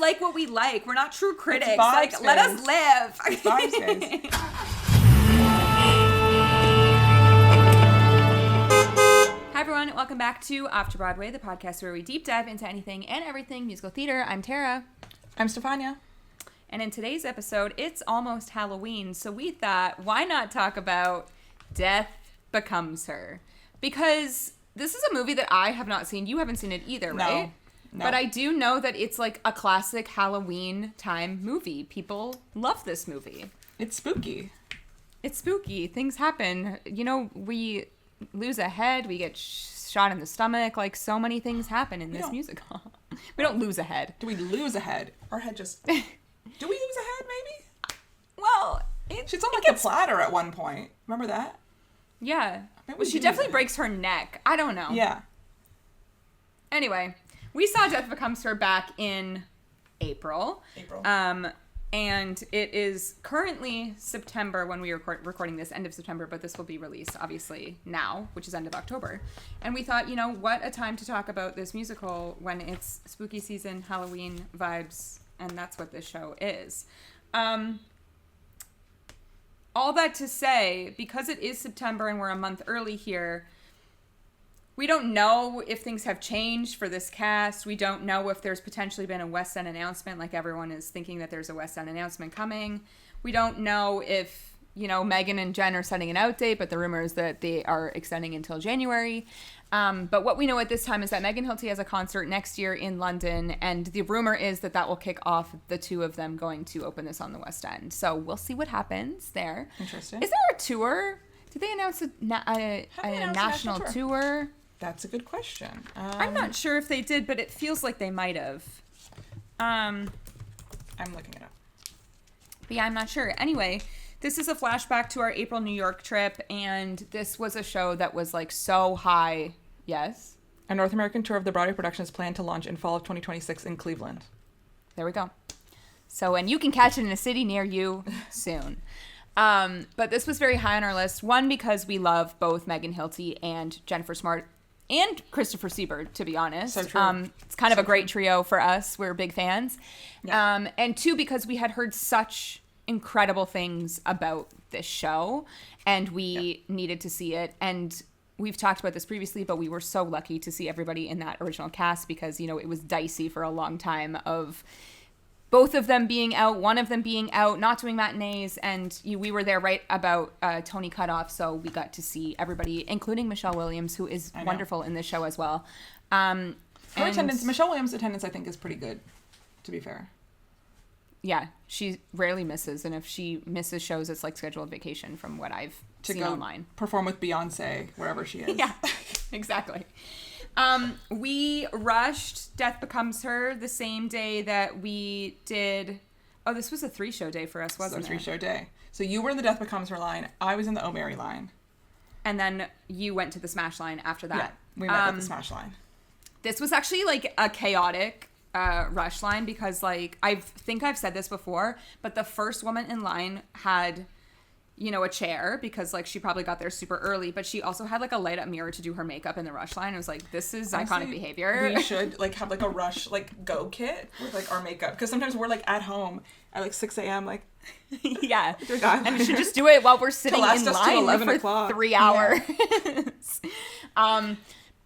like what we like. We're not true critics. Vibes, Like, let us live. It's vibes, guys. Hi, everyone. Welcome back to Off to Broadway, the podcast where we deep dive into anything and everything musical theater. I'm Tara. I'm Stefania. And in today's episode, it's almost Halloween, so we thought, why not talk about Death Becomes Her? Because this is a movie that I have not seen. You haven't seen it either, right? No. But I do know that it's like a classic Halloween time movie. People love this movie. It's spooky. It's spooky. Things happen. You know, we lose a head. We get shot in the stomach. Like, so many things happen in this musical. We don't lose a head. Do we lose a head? Our head just... Do we lose a head, maybe? Well, she's on like a platter at one point. Remember that? Yeah. Well, she definitely breaks her neck. I don't know. Yeah. Anyway, we saw Death Becomes Her back in April. And it is currently September when we are recording this, end of September, but this will be released, obviously, now, which is end of October. And we thought, you know, what a time to talk about this musical when it's spooky season, Halloween vibes, and that's what this show is. All that to say, because it is September and we're a month early here, we don't know if things have changed for this cast. We don't know if there's potentially been a West End announcement, like everyone is thinking that there's a West End announcement coming. We don't know if, you know, Megan and Jen are setting an out date, but the rumor is that they are extending until January. But what we know at this time is that Megan Hilty has a concert next year in London, and the rumor is that that will kick off the two of them going to open this on the West End. So we'll see what happens there. Interesting. Is there a tour? Did they announce a national tour? That's a good question. I'm not sure if they did, but it feels like they might have. I'm looking it up. But yeah, I'm not sure. Anyway, this is a flashback to our April New York trip, and this was a show that was like so high. Yes? A North American tour of the Broadway production is planned to launch in fall of 2026 in Cleveland. There we go. So, and you can catch it in a city near you soon. But this was very high on our list. One, because we love both Megan Hilty and Jennifer Smart and Christopher Siebert, to be honest. So true. It's kind of a great trio for us. We're big fans. Yeah. And two, because we had heard such incredible things about this show, and we needed to see it. And we've talked about this previously, but we were so lucky to see everybody in that original cast because, you know, it was dicey for a long time of both of them being out, one of them being out, not doing matinees, and we were there right about Tony Cutoff, so we got to see everybody, including Michelle Williams, who is wonderful in this show as well. Her attendance, Michelle Williams' attendance, I think, is pretty good, to be fair. Yeah, she rarely misses, and if she misses shows, it's like scheduled vacation from what I've seen online. Perform with Beyonce, wherever she is. Yeah, exactly. We rushed Death Becomes Her the same day that we did... Oh, this was a 3-show day for us, wasn't it? It was a 3-show day. So you were in the Death Becomes Her line. I was in the Oh Mary line. And then you went to the Smash line after that. Yeah, we met at the Smash line. This was actually like a chaotic rush line because, like, I think I've said this before, but the first woman in line had... you know, a chair because, like, she probably got there super early, but she also had, like, a light-up mirror to do her makeup in the rush line. I was like, this is honestly, iconic behavior. We should, like, have, like, a rush, like, go kit with, like, our makeup. Because sometimes we're, like, at home at, like, 6 a.m., like... Yeah. And we should just do it while we're sitting in line for 3 hours. Yeah.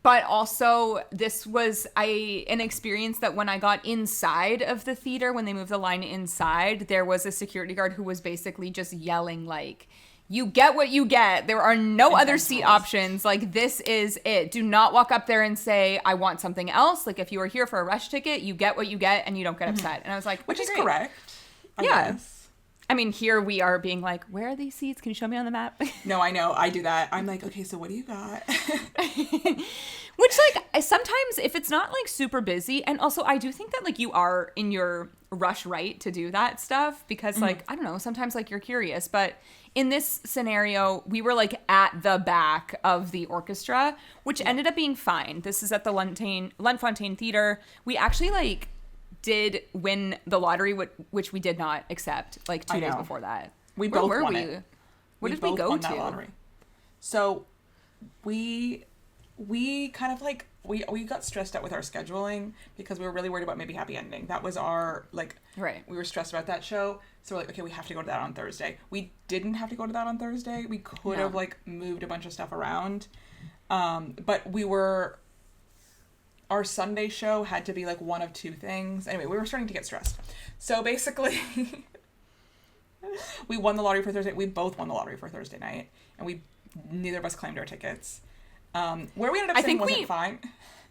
But also, this was an experience that when I got inside of the theater, when they moved the line inside, there was a security guard who was basically just yelling, like, you get what you get. There are no other seat options. Like, this is it. Do not walk up there and say, I want something else. Like, if you are here for a rush ticket, you get what you get and you don't get upset. And I was like, which is correct. I guess. I mean, here we are being like, where are these seats? Can you show me on the map? No, I know. I do that. I'm like, okay, so what do you got? Which, like, sometimes if it's not, like, super busy, and also I do think that, like, you are in your rush right to do that stuff because, like, I don't know, sometimes, like, you're curious. But in this scenario, we were, like, at the back of the orchestra, which ended up being fine. This is at the Luntfontein Theater. We actually, like... did win the lottery, which we did not accept, like 2 days before that. We both won it. What did we go to? That lottery. So we kind of like we got stressed out with our scheduling because we were really worried about maybe Happy Ending. That was our, like, Right. we were stressed about that show. So we're like, okay, we have to go to that on Thursday. We didn't have to go to that on Thursday. We could have, like, moved a bunch of stuff around. But our Sunday show had to be, like, one of two things. Anyway, we were starting to get stressed. So basically, we won the lottery for Thursday. We both won the lottery for Thursday night. And neither of us claimed our tickets. Where we ended up saying wasn't fine.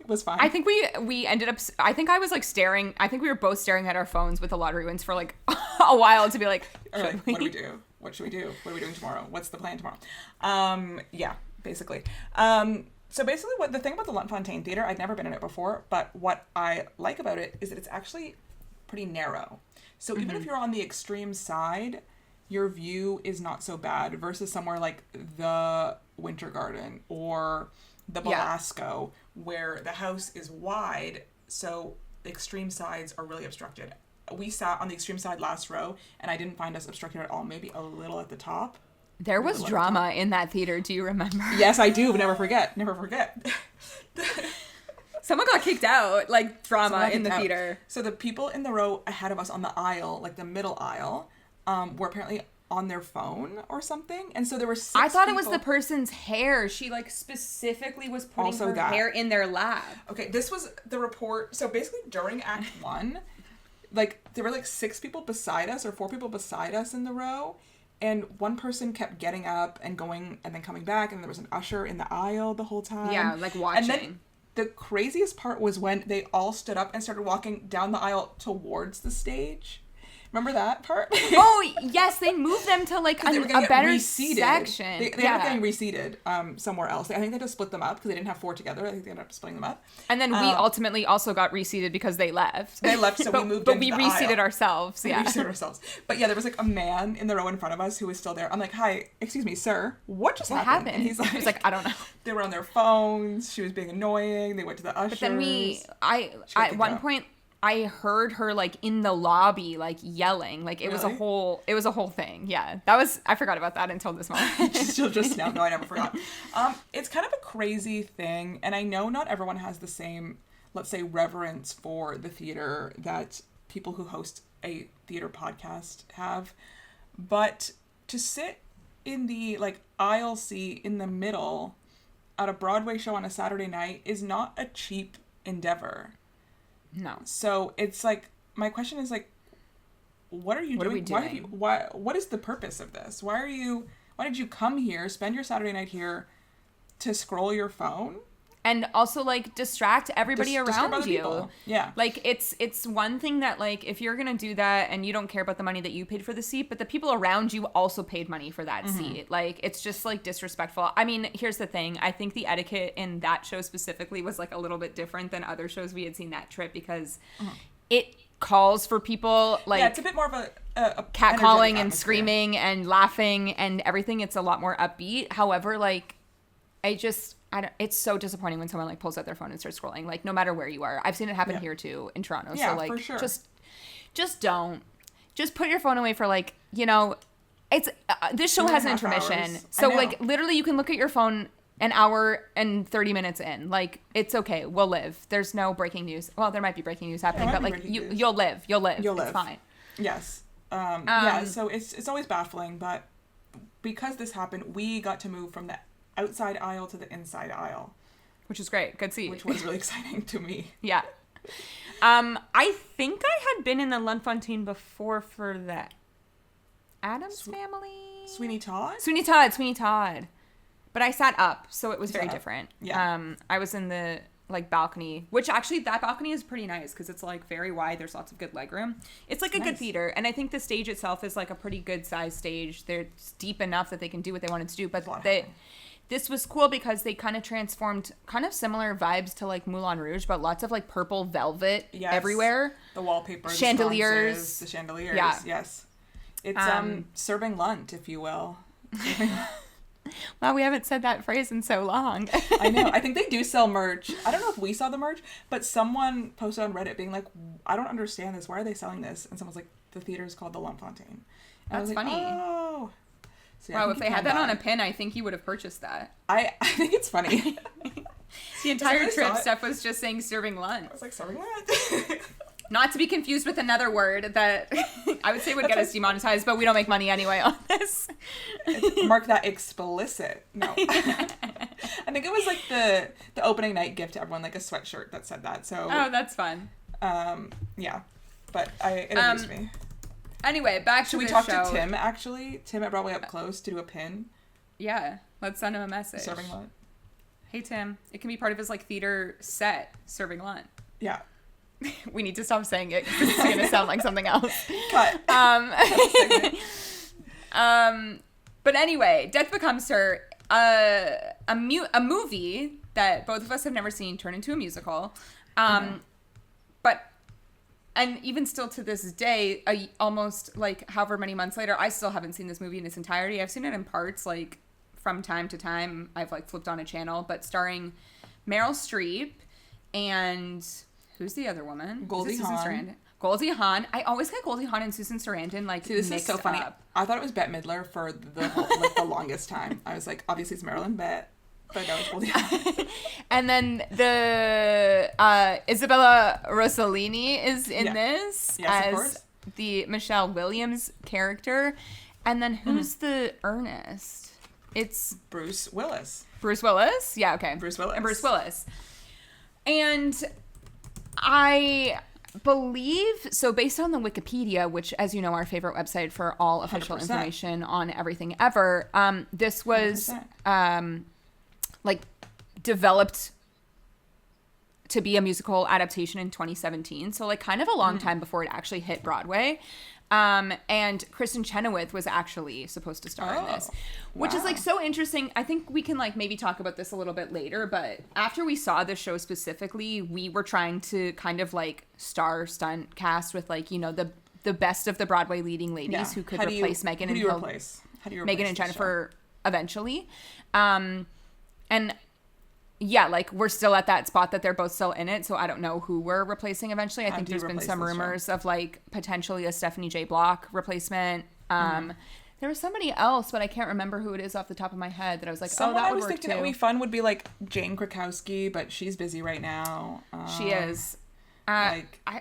It was fine. I think we ended up, I think I was like staring, I think we were both staring at our phones with the lottery wins for like a while to be like, or like, what do we do? What should we do? What are we doing tomorrow? What's the plan tomorrow? Yeah, basically. So basically the thing about the Lunt-Fontanne Theatre, I'd never been in it before, but what I like about it is that it's actually pretty narrow. So even if you're on the extreme side, your view is not so bad versus somewhere like the Winter Garden or the Belasco, where the house is wide, so the extreme sides are really obstructed. We sat on the extreme side last row, and I didn't find us obstructed at all, maybe a little at the top. There was drama in that theater, do you remember? Yes, I do, but never forget. Never forget. Someone got kicked out, like drama in the theater. So the people in the row ahead of us on the aisle, like the middle aisle, were apparently on their phone or something, and so there were 6 I thought people. It was the person's hair. She like specifically was putting Also her hair in their lap. Okay, this was the report. So basically during Act 1, like there were like 6 people beside us or 4 people beside us in the row, and one person kept getting up and going and then coming back, and there was an usher in the aisle the whole time. Yeah, like watching. And then the craziest part was when they all stood up and started walking down the aisle towards the stage. Remember that part? Oh, yes, they moved them to like a better section. They ended up getting reseated somewhere else. I think they just split them up because they didn't have 4 together. I think they ended up splitting them up. And then we ultimately also got reseated because they left. They left, so we moved But into we the reseated aisle. ourselves, yeah. We reseated ourselves. But yeah, there was like a man in the row in front of us who was still there. I'm like, hi, excuse me, sir, what just happened? And he was like, I don't know. They were on their phones. She was being annoying. They went to the ushers. But then at one point, I heard her like in the lobby like yelling, like it was a whole thing. Yeah, I forgot about that until this moment. just now. No, I never forgot. It's kind of a crazy thing, and I know not everyone has the same, let's say, reverence for the theater that people who host a theater podcast have, but to sit in the like aisle seat in the middle at a Broadway show on a Saturday night is not a cheap endeavor. No. So it's like, my question is like, what are you doing? Are we doing? What is the purpose of this? Why did you come here, spend your Saturday night here to scroll your phone? And also like distract everybody around you. People. Yeah. Like it's one thing that like if you're going to do that and you don't care about the money that you paid for the seat, but the people around you also paid money for that seat. Like it's just like disrespectful. I mean, here's the thing. I think the etiquette in that show specifically was like a little bit different than other shows we had seen that trip because it calls for people like it's a bit more of a catcalling and screaming and laughing and everything. It's a lot more upbeat. However, like it's so disappointing when someone like pulls out their phone and starts scrolling, like no matter where you are. I've seen it happen here too in Toronto. Yeah, so like for sure. just don't. Just put your phone away for like, it's this show has an intermission. Hours. So like literally you can look at your phone an hour and 30 minutes in. Like it's okay. We'll live. There's no breaking news. Well, there might be breaking news happening, but like you'll live. You'll live. It's fine. Yes. So it's always baffling, but because this happened, we got to move from the outside aisle to the inside aisle, which is great. Good seat. Which was really exciting to me. Yeah. I think I had been in the Lunt-Fontanne before for the Addams Family. Sweeney Todd. But I sat up, so it was very different. Yeah. I was in the like balcony, which actually that balcony is pretty nice because it's like very wide. There's lots of good legroom. It's like a good theater, and I think the stage itself is like a pretty good sized stage. They're deep enough that they can do what they wanted to do, but this was cool because they kind of transformed kind of similar vibes to like Moulin Rouge, but lots of like purple velvet everywhere. The wallpaper, chandeliers, the chandeliers. Yeah. Yes. It's serving Lunt, if you will. Wow, we haven't said that phrase in so long. I know. I think they do sell merch. I don't know if we saw the merch, but someone posted on Reddit being like, I don't understand this. Why are they selling this? And someone's like, the theater is called the Lunt-Fontanne. That's funny. Like, oh. So, yeah, wow, if they had that on a pin, I think you would have purchased that. I think it's funny. The entire I trip, saw it. Steph was just saying serving lunch. I was like, serving lunch. Not to be confused with another word that I would say would get us demonetized, but we don't make money anyway on this. Mark that explicit. No. I think it was like the opening night gift to everyone, like a sweatshirt that said that. So Oh, that's fun. yeah. But it amused me. Anyway, back Should to we the talk show. to Tim, actually? Tim at Broadway Up Close to do a pin. Yeah, let's send him a message. Serving lunch. Hey, Tim. It can be part of his, like, theater set, serving lunch. Yeah. We need to stop saying it because it's going to sound like something else. Cut. But anyway, Death Becomes Her, a movie that both of us have never seen turned into a musical. But, and even still to this day, almost like however many months later, I still haven't seen this movie in its entirety. I've seen it in parts, like from time to time. I've like flipped on a channel, but starring Meryl Streep and who's the other woman? Goldie Hawn. Goldie Hawn. I always get Goldie Hawn and Susan Sarandon like See, this mixed is so funny. up. I thought it was Bette Midler for the whole, like the longest time. I was like, obviously it's Marilyn Bette, but no, it's Goldie Hawn. And then the Isabella Rossellini is in this Yes, of as course. the Michelle Williams character. And then who's the Ernest? It's Bruce Willis. Bruce Willis? Yeah, okay. Bruce Willis. And Bruce Willis. And I believe, so based on the Wikipedia, which, as you know, our favorite website for all official 100%. information on everything ever, this was 100%. like developed to be a musical adaptation in 2017. So like kind of a long time before it actually hit Broadway. And Kristen Chenoweth was actually supposed to star in this, which is like so interesting. I think we can like maybe talk about this a little bit later, but after we saw the show specifically, we were trying to kind of like star stunt cast with like, you know, the best of the Broadway leading ladies who could replace Megan and replace? How do you replace Megan and this Jennifer eventually. And yeah, like we're still at that spot that they're both still in it, so I don't know who we're replacing eventually. I think there's been some rumors of like potentially a Stephanie J. Block replacement. There was somebody else, but I can't remember who it is off the top of my head that I was like, Someone oh, that I would was work thinking too. that would be fun would be like Jane Krakowski, but she's busy right now. She is. Like I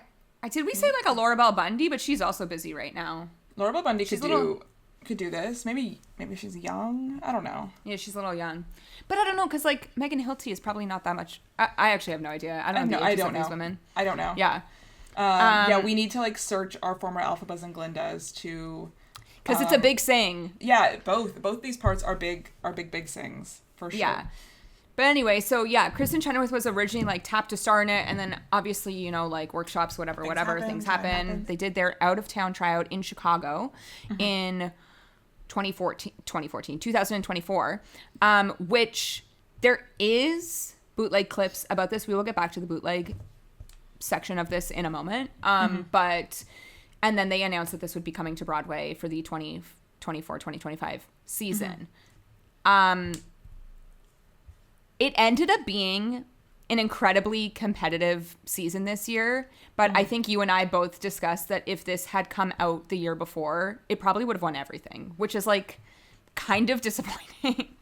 did we say like a Laura Bell Bundy, but she's also busy right now. Laura Bell Bundy She's could do this. Maybe she's young. I don't know. Yeah, she's a little young. But I don't know, because like Megan Hilty is probably not that much. I actually have no idea. I don't know the ages of these women. I don't know. Yeah. Yeah, we need to like search our former Alphabas and Glindas to Because it's a big sing. Yeah, both these parts are big sings for sure. Yeah. But anyway, so yeah, Kristen Chenoweth was originally like tapped to star in it, and then obviously, you know, like workshops, whatever, things happen. They did their out of town tryout in Chicago in 2024, which there is bootleg clips about this. We will get back to the bootleg section of this in a moment. But, and then they announced that this would be coming to Broadway for the 2024-2025 season. It ended up being an incredibly competitive season this year, but I think you and I both discussed that if this had come out the year before, it probably would have won everything, which is like kind of disappointing.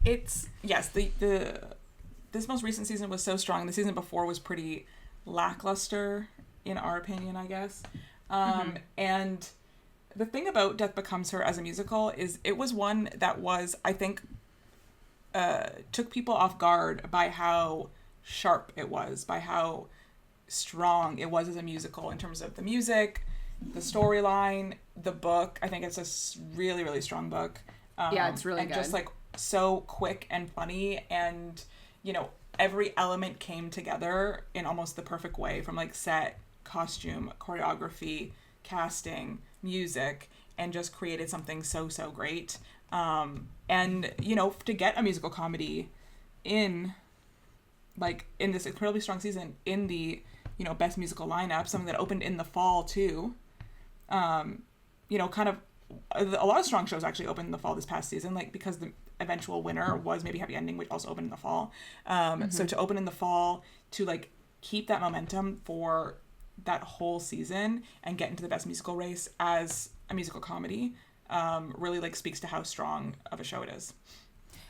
It's yes, this most recent season was so strong. The season before was pretty lackluster in our opinion, I guess. And the thing about Death Becomes Her as a musical is it was one that was, I think, took people off guard by how sharp it was, by how strong it was as a musical in terms of the music, the storyline, the book. I think it's a really, really strong book. Yeah, it's really and good. Just like so quick and funny, and you know, every element came together in almost the perfect way, from like set, costume, choreography, casting, music, and just created something so great. And you know, to get a musical comedy in this incredibly strong season in the, you know, best musical lineup, something that opened in the fall too. You know, kind of a lot of strong shows actually opened in the fall this past season, like because the eventual winner was Maybe Happy Ending, which also opened in the fall. So to open in the fall, to like keep that momentum for that whole season and get into the best musical race as a musical comedy, really like speaks to how strong of a show it is.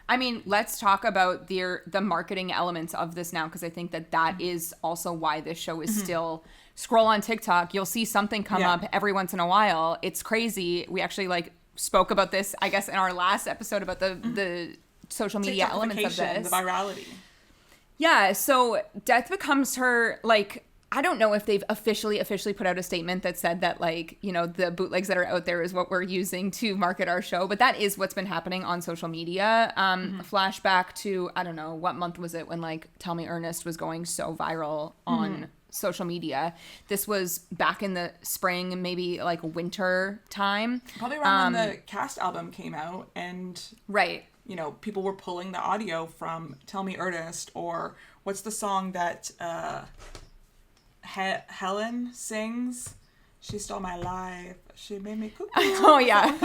I mean, let's talk about the marketing elements of this now, because I think that is also why this show is still. Scroll on TikTok, you'll see something come up every once in a while. It's crazy. We actually spoke about this, I guess, in our last episode about the social media elements of this. The virality. Yeah, so Death Becomes Her, I don't know if they've officially put out a statement that said that, the bootlegs that are out there is what we're using to market our show. But that is what's been happening on social media. Flashback to, I don't know, what month was it when, Tell Me Ernest was going so viral on social media. This was back in the spring, maybe, winter time. Probably around when the Cast album came out. And, right. People were pulling the audio from Tell Me Ernest, or what's the song that... Helen sings, she stole my life, she made me cuckoo. Oh yeah.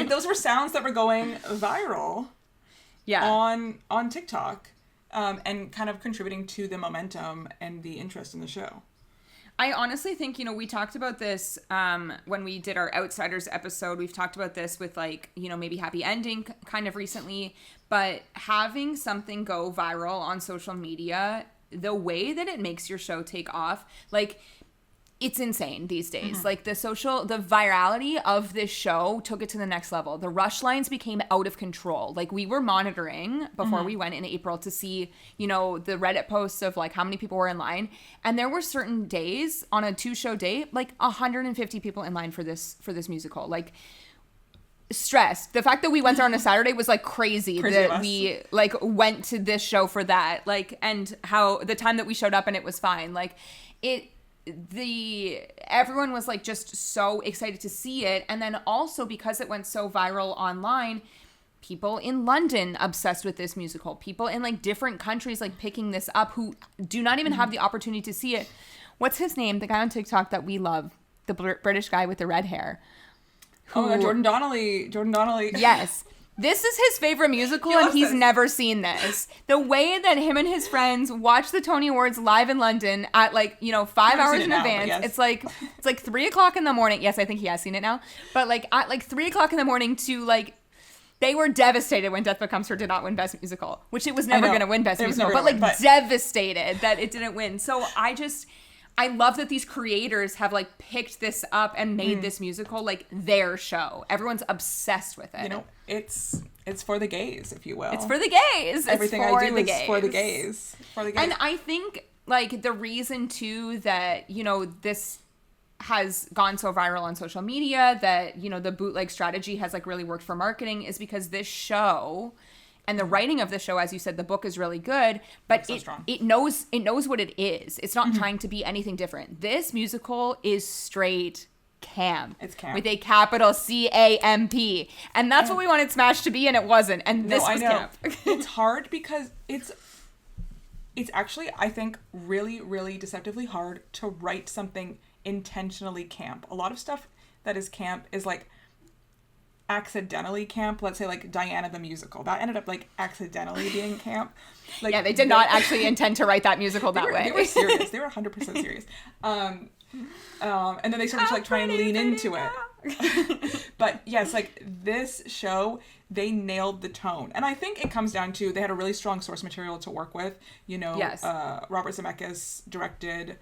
Those were sounds that were going viral on TikTok, and kind of contributing to the momentum and the interest in the show. I honestly think, we talked about this when we did our Outsiders episode. We've talked about this with maybe Happy Ending kind of recently, but having something go viral on social media, the way that it makes your show take off, it's insane these days. The virality of this show took it to the next level. The rush lines became out of control. We were monitoring before we went in April to see, the Reddit posts of how many people were in line. And there were certain days on a 2-show day, 150 people in line for this musical. Stressed. The fact that we went there on a Saturday was crazy that we went to this show for that, and how the time that we showed up and it was fine. Everyone was just so excited to see it. And then also because it went so viral online, people in London obsessed with this musical, people in different countries picking this up who do not even have the opportunity to see it. What's his name? The guy on TikTok that we love, the British guy with the red hair. Jordan Donnelly. Yes. This is his favorite musical, and he's never seen this. The way that him and his friends watch the Tony Awards live in London at 5 hours in advance. Yes. It's 3 o'clock in the morning. Yes, I think he has seen it now. But at 3 o'clock in the morning to they were devastated when Death Becomes Her did not win Best Musical, which it was never going to win Best Musical, but devastated that it didn't win. So I love that these creators have picked this up and made this musical their show. Everyone's obsessed with it. It's for the gays, if you will. It's for the gays. Everything I do is for the gays. For the gays. And I think the reason too that this has gone so viral on social media, that the bootleg strategy has really worked for marketing, is because this show. And the writing of the show, as you said, the book is really good, but it knows what it is. It's not trying to be anything different. This musical is straight camp. It's camp. With a capital CAMP. And that's what we wanted Smash to be, and it wasn't. And this was camp. It's hard because it's actually, I think, really, really deceptively hard to write something intentionally camp. A lot of stuff that is camp is accidentally camp. Let's say Diana the musical, that ended up accidentally being camp. They did not actually intend to write that musical that way. They were serious. They were 100% serious. And then they started to try and lean into it. But yes, this show, they nailed the tone. And I think it comes down to they had a really strong source material to work with. Yes. Robert Zemeckis directed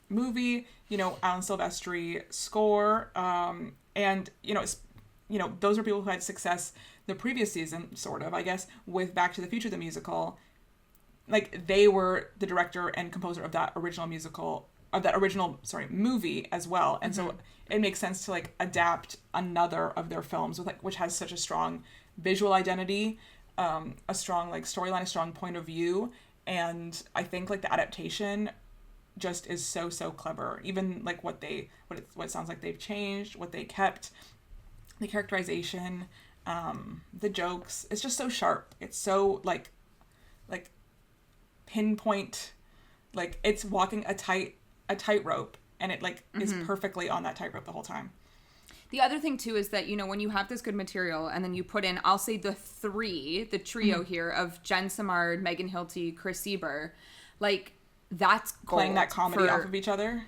movie, Alan Silvestri score, and those are people who had success the previous season, sort of, I guess, with Back to the Future, the musical. They were the director and composer of that original movie as well. And so it makes sense to adapt another of their films with which has such a strong visual identity, a strong storyline, a strong point of view. And I think the adaptation just is so clever. Even what it sounds like they've changed, what they kept. The characterization, the jokes, it's just so sharp. It's so pinpoint, it's walking a tightrope, and it is perfectly on that tightrope the whole time. The other thing too is that when you have this good material and then you put in, I'll say the trio here of Jen Samard, Megan Hilty, Chris Sieber, that's gold. Playing that comedy off of each other.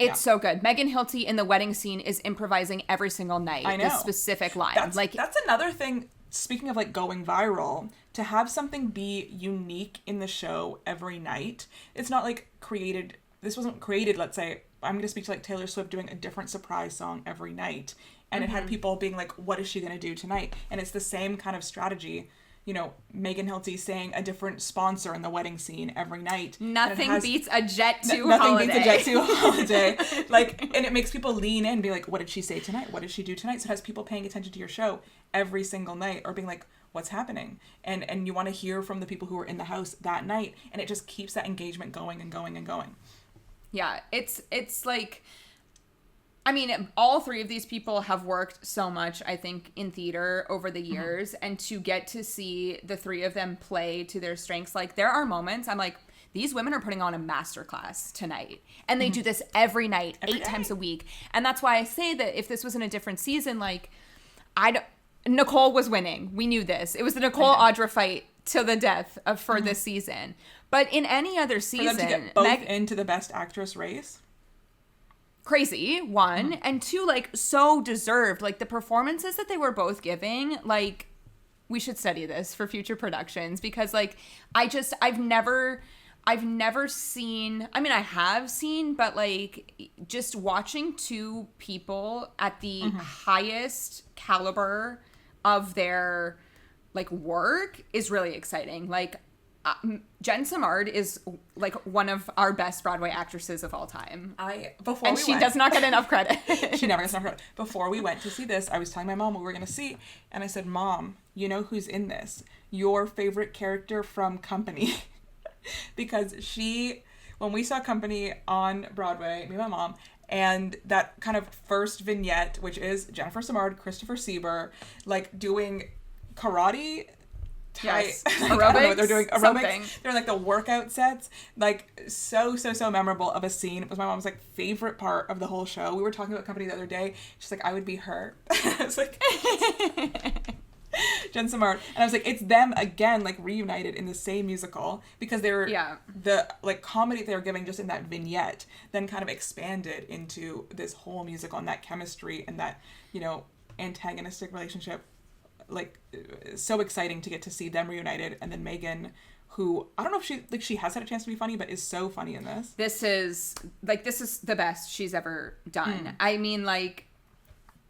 It's so good. Megan Hilty in the wedding scene is improvising every single night. I know. The specific line. That's another thing speaking of like going viral, to have something be unique in the show every night, it's not like this wasn't created, let's say, I'm going to speak to like Taylor Swift doing a different surprise song every night. And it had people being like, what is she going to do tonight? And it's the same kind of strategy. You know, Megan Hilty saying a different sponsor in the wedding scene every night. Nothing beats a Jet 2 holiday. Nothing beats a Jet 2 holiday. Like, and it makes people lean in and be like, what did she say tonight? What did she do tonight? So it has people paying attention to your show every single night or being like, what's happening? And you want to hear from the people who are in the house that night. And it just keeps that engagement going and going and going. Yeah, it's like... I mean, all three of these people have worked so much, I think, in theater over the years. And to get to see the three of them play to their strengths, like, there are moments I'm like, these women are putting on a masterclass tonight. And they do this every night, eight times a week. And that's why I say that if this was in a different season, like, Nicole was winning. We knew this. It was the Nicole-Audra fight to the death for this season. But in any other season... For them to get both into the Best Actress race... Crazy, one. And two, like, so deserved. Like, the performances that they were both giving, like, we should study this for future productions because, like, I've never seen, I mean, I have seen, but, like, just watching two people at the highest caliber of their, like, work is really exciting. Like, Jen Simard is like one of our best Broadway actresses of all time. She does not get enough credit. She never gets enough credit. Before we went to see this, I was telling my mom what we were going to see, and I said, Mom, you know who's in this? Your favorite character from Company. Because when we saw Company on Broadway, me and my mom, and that kind of first vignette, which is Jennifer Simard, Christopher Sieber, like doing karate. Yes. I don't know what they're doing. Aerobics. Something. They're like the workout sets. Like so memorable of a scene. It was my mom's like favorite part of the whole show. We were talking about Company the other day. She's like, I would be her. I was like Jen Simard. And I was like, it's them again, like reunited in the same musical because they were the like comedy they were giving just in that vignette then kind of expanded into this whole musical and that chemistry and that, you know, antagonistic relationship. Like, so exciting to get to see them reunited. And then Megan, who I don't know if she has had a chance to be funny, but is so funny in this. This is the best she's ever done. I mean, like,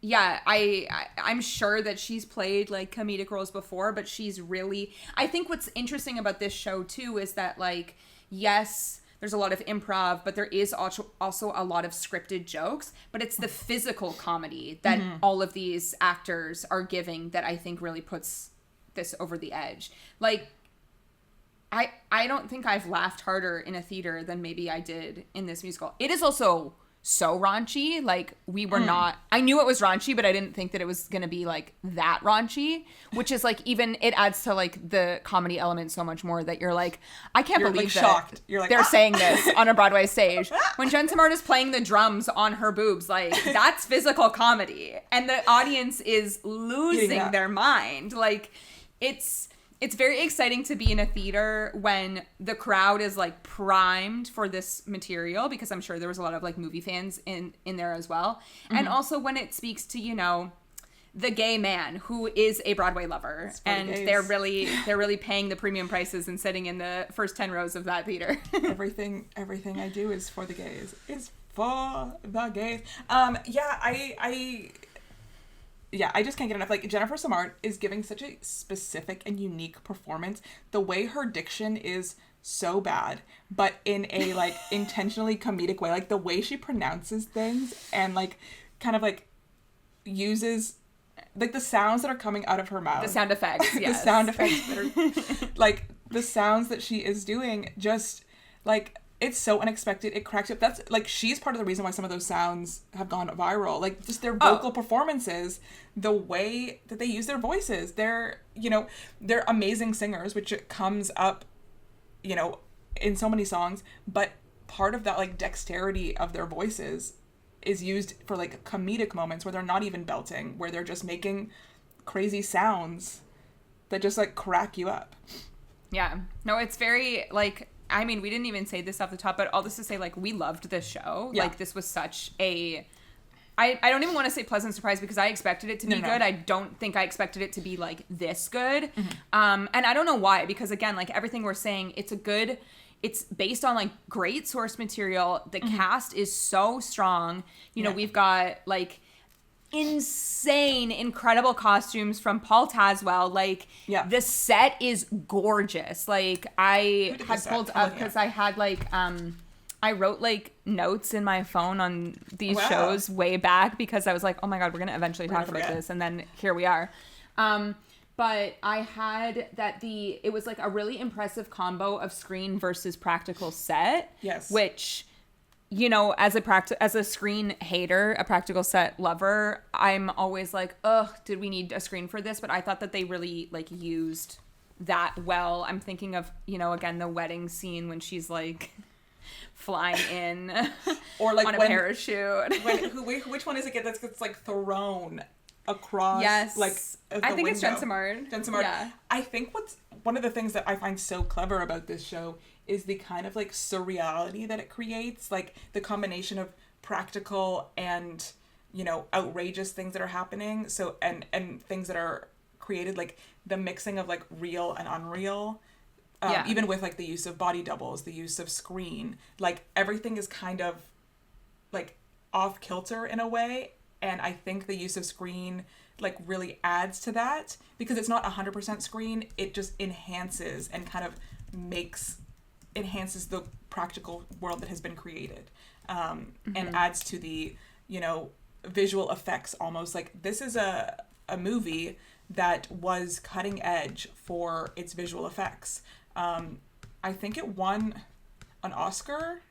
yeah, I'm sure that she's played like comedic roles before, but she's really, I think what's interesting about this show too is that, like, yes, there's a lot of improv, but there is also a lot of scripted jokes. But it's the physical comedy that all of these actors are giving that I think really puts this over the edge. Like, I don't think I've laughed harder in a theater than maybe I did in this musical. It is also so raunchy. Like, we were not, I knew it was raunchy, but I didn't think that it was going to be like that raunchy, which is like, even it adds to like the comedy element so much more that you're like, I can't believe like that shocked. You're like, they're saying this on a Broadway stage. When Jen Simard is playing the drums on her boobs, like, that's physical comedy. And the audience is losing their mind. Like, it's very exciting to be in a theater when the crowd is like primed for this material, because I'm sure there was a lot of like movie fans in there as well. And also when it speaks to, you know, the gay man who is a Broadway lover, and they're really paying the premium prices and sitting in the first 10 rows of that theater. everything I do is for the gays. It's for the gays. I just can't get enough. Like, Jennifer Simard is giving such a specific and unique performance. The way her diction is so bad, but in a, like, intentionally comedic way. Like, the way she pronounces things and, like, kind of, like, uses, like, the sounds that are coming out of her mouth. The sound effects, yes. The sound effects that are, like, the sounds that she is doing just, like... It's so unexpected. It cracks up. That's, like, she's part of the reason why some of those sounds have gone viral. Like, just their vocal performances, the way that they use their voices. They're amazing singers, which comes up, you know, in so many songs. But part of that, like, dexterity of their voices is used for, like, comedic moments where they're not even belting, where they're just making crazy sounds that just, like, crack you up. Yeah. No, it's very, like... I mean, we didn't even say this off the top, but all this to say, like, we loved this show. Yeah. Like, this was such a I don't even want to say pleasant surprise because I expected it to be No. good. I don't think I expected it to be like this good. And I don't know why, because again, like everything we're saying, it's based on like great source material. The cast is so strong. You know, we've got like insane, incredible costumes from Paul Tazwell. Like the set is gorgeous. Like I had pulled up because I had like I wrote like notes in my phone on these shows way back because I was like, oh my God, we're going to eventually talk about this. And then here we are. But I had that it was like a really impressive combo of screen versus practical set. Yes. Which, you know, as a screen hater, a practical set lover, I'm always like, ugh, did we need a screen for this? But I thought that they really like used that well. I'm thinking of, you know, again, the wedding scene when she's like flying in or like on a parachute. Which one is it that's like thrown across? Yes, like I think window. it's Jensimard. Yeah. I think one of the things that I find so clever about this show is the kind of like surreality that it creates, like the combination of practical and, you know, outrageous things that are happening. So and things that are created, like the mixing of like real and unreal. Even with like the use of body doubles, the use of screen, like everything is kind of like off kilter in a way. And I think the use of screen like really adds to that because it's not 100% screen. It just enhances and kind of enhances the practical world that has been created, and adds to the, you know, visual effects almost. Like this is a movie that was cutting edge for its visual effects. I think it won an Oscar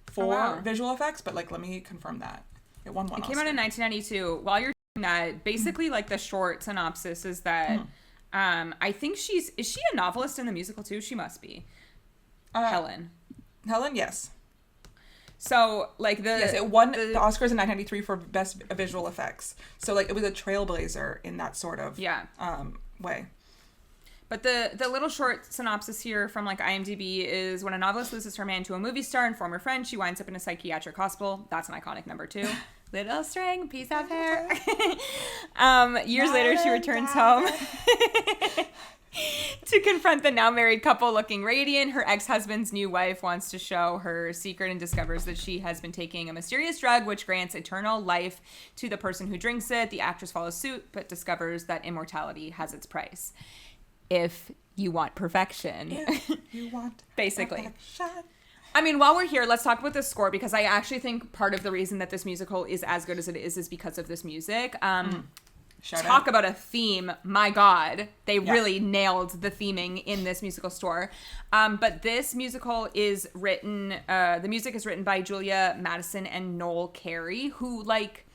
for visual effects, but like let me confirm that. It won one Oscar. It came out in 1992. While you're doing that, basically like the short synopsis is that I think is she a novelist in the musical too? She must be. Helen, yes. So like it won the Oscars in 1993 for best visual effects. So like it was a trailblazer in that sort of way. But the little short synopsis here from like IMDb is when a novelist loses her man to a movie star and former friend, she winds up in a psychiatric hospital. That's an iconic number 2. Little string, piece of hair. Years later, she returns home to confront the now married couple looking radiant. Her ex-husband's new wife wants to show her secret and discovers that she has been taking a mysterious drug which grants eternal life to the person who drinks it. The actress follows suit but discovers that immortality has its price. If you want perfection. If you want basically. Perfection. I mean, while we're here, let's talk about the score because I actually think part of the reason that this musical is as good as it is because of this music. Talk about a theme. My God, they really nailed the theming in this musical score. But this musical is written, the music is written by Julia Madison and Noel Carey, who like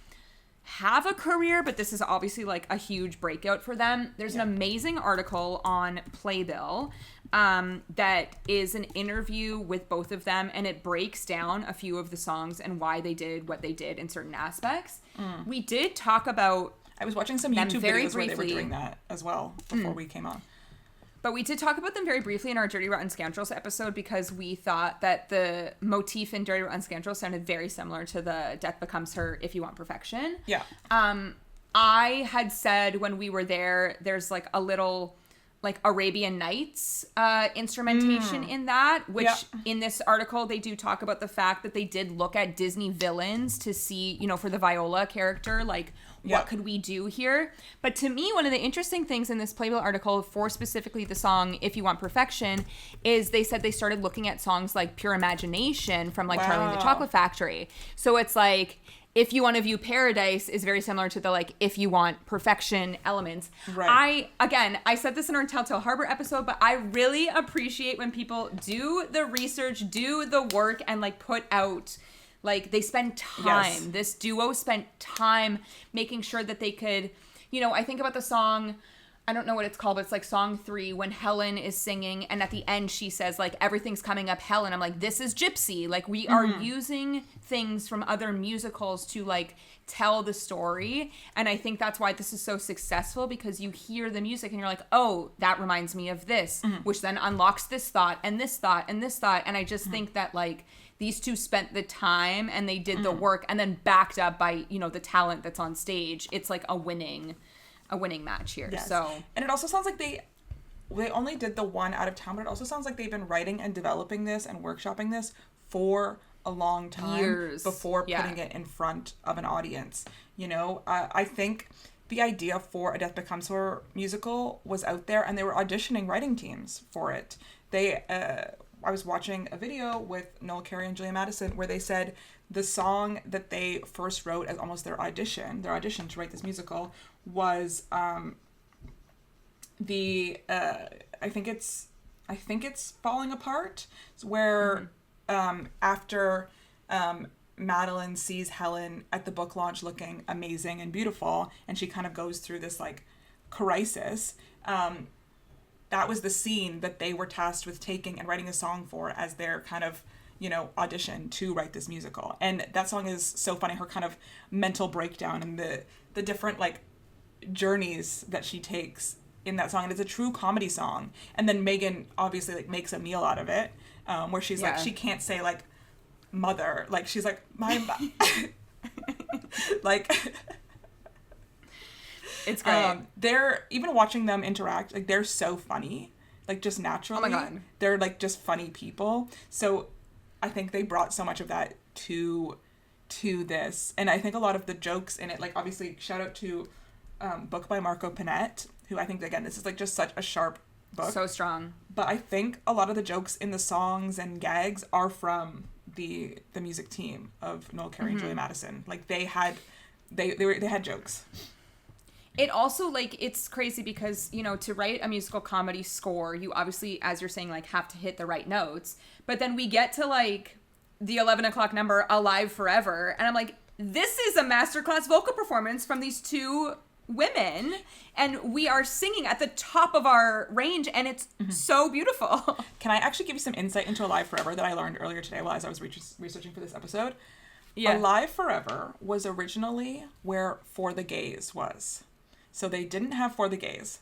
have a career, but this is obviously like a huge breakout for them. There's an amazing article on Playbill that is an interview with both of them, and it breaks down a few of the songs and why they did what they did in certain aspects. We did talk about I was watching some YouTube videos where they were doing that as well before we came on. But we did talk about them very briefly in our Dirty Rotten Scoundrels episode because we thought that the motif in Dirty Rotten Scoundrels sounded very similar to the Death Becomes Her, If You Want Perfection. Yeah. I had said when we were there, there's like a little like Arabian Nights instrumentation in that, which in this article, they do talk about the fact that they did look at Disney villains to see, you know, for the Viola character, like what could we do here? But to me, one of the interesting things in this Playbill article for specifically the song If You Want Perfection is they said they started looking at songs like Pure Imagination from like Charlie and the Chocolate Factory. So it's like, If You Want to View Paradise is very similar to the like If You Want Perfection elements. Right. I said this in our Telltale Harbor episode, but I really appreciate when people do the research, do the work, and like put out, like they spend time. Yes. This duo spent time making sure that they could, you know, I think about the song, I don't know what it's called, but it's like song 3 when Helen is singing and at the end she says like everything's coming up hell, and I'm like, this is Gypsy. Like we are using things from other musicals to like tell the story, and I think that's why this is so successful because you hear the music and you're like, oh, that reminds me of this, which then unlocks this thought and this thought and this thought, and I just think that like these two spent the time and they did the work, and then backed up by, you know, the talent that's on stage. It's like a winning match here. Yes. So, and it also sounds like they only did the one out of town, but it also sounds like they've been writing and developing this and workshopping this for a long time. Years. Before putting it in front of an audience. You know, I think the idea for a Death Becomes Her musical was out there, and they were auditioning writing teams for it. I was watching a video with Noel Carey and Julia Madison where they said the song that they first wrote as almost their audition to write this musical was I think it's Falling Apart, where after Madeline sees Helen at the book launch looking amazing and beautiful, and she kind of goes through this like crisis. That was the scene that they were tasked with taking and writing a song for as their kind of, you know, audition to write this musical. And that song is so funny, her kind of mental breakdown and the different like journeys that she takes in that song. And it's a true comedy song. And then Megan obviously like makes a meal out of it, where she's like, she can't say like mother, like she's like like it's great. They're, even watching them interact, like they're so funny, like just naturally. Oh my God. They're like just funny people. So I think they brought so much of that to this. And I think a lot of the jokes in it, like obviously shout out to book by Marco Panett, who I think, again, this is like just such a sharp book. So strong. But I think a lot of the jokes in the songs and gags are from the music team of Noel Carey and Julia Madison. Like they had jokes. It also, like, it's crazy because, you know, to write a musical comedy score, you obviously, as you're saying, like, have to hit the right notes. But then we get to, like, the 11 o'clock number, Alive Forever, and I'm like, this is a masterclass vocal performance from these two women, and we are singing at the top of our range, and it's so beautiful. Can I actually give you some insight into Alive Forever that I learned earlier today while as I was researching for this episode? Yeah. Alive Forever was originally where For the Gays was. So they didn't have For the Gays.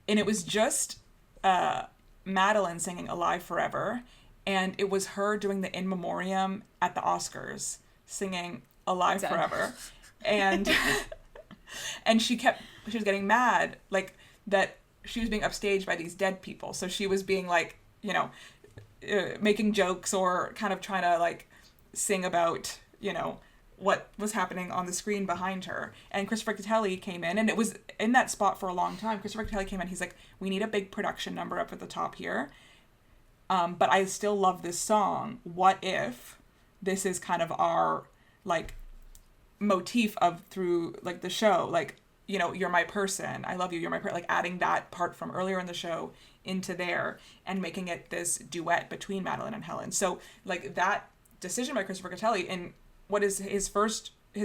And it was just Madeline singing Alive Forever. And it was her doing the In Memoriam at the Oscars, singing Alive Forever. And and she was getting mad, like, that she was being upstaged by these dead people. So she was being, like, you know, making jokes or kind of trying to, like, sing about, you know, what was happening on the screen behind her. And Christopher Catelli came in, and it was in that spot for a long time. Christopher Catelli came in, he's like, we need a big production number up at the top here. But I still love this song. What if this is kind of our, like, motif of through, like, the show? Like, you know, you're my person. I love you. You're my person. Like, adding that part from earlier in the show into there and making it this duet between Madeline and Helen. So, like, that decision by Christopher Catelli in what is his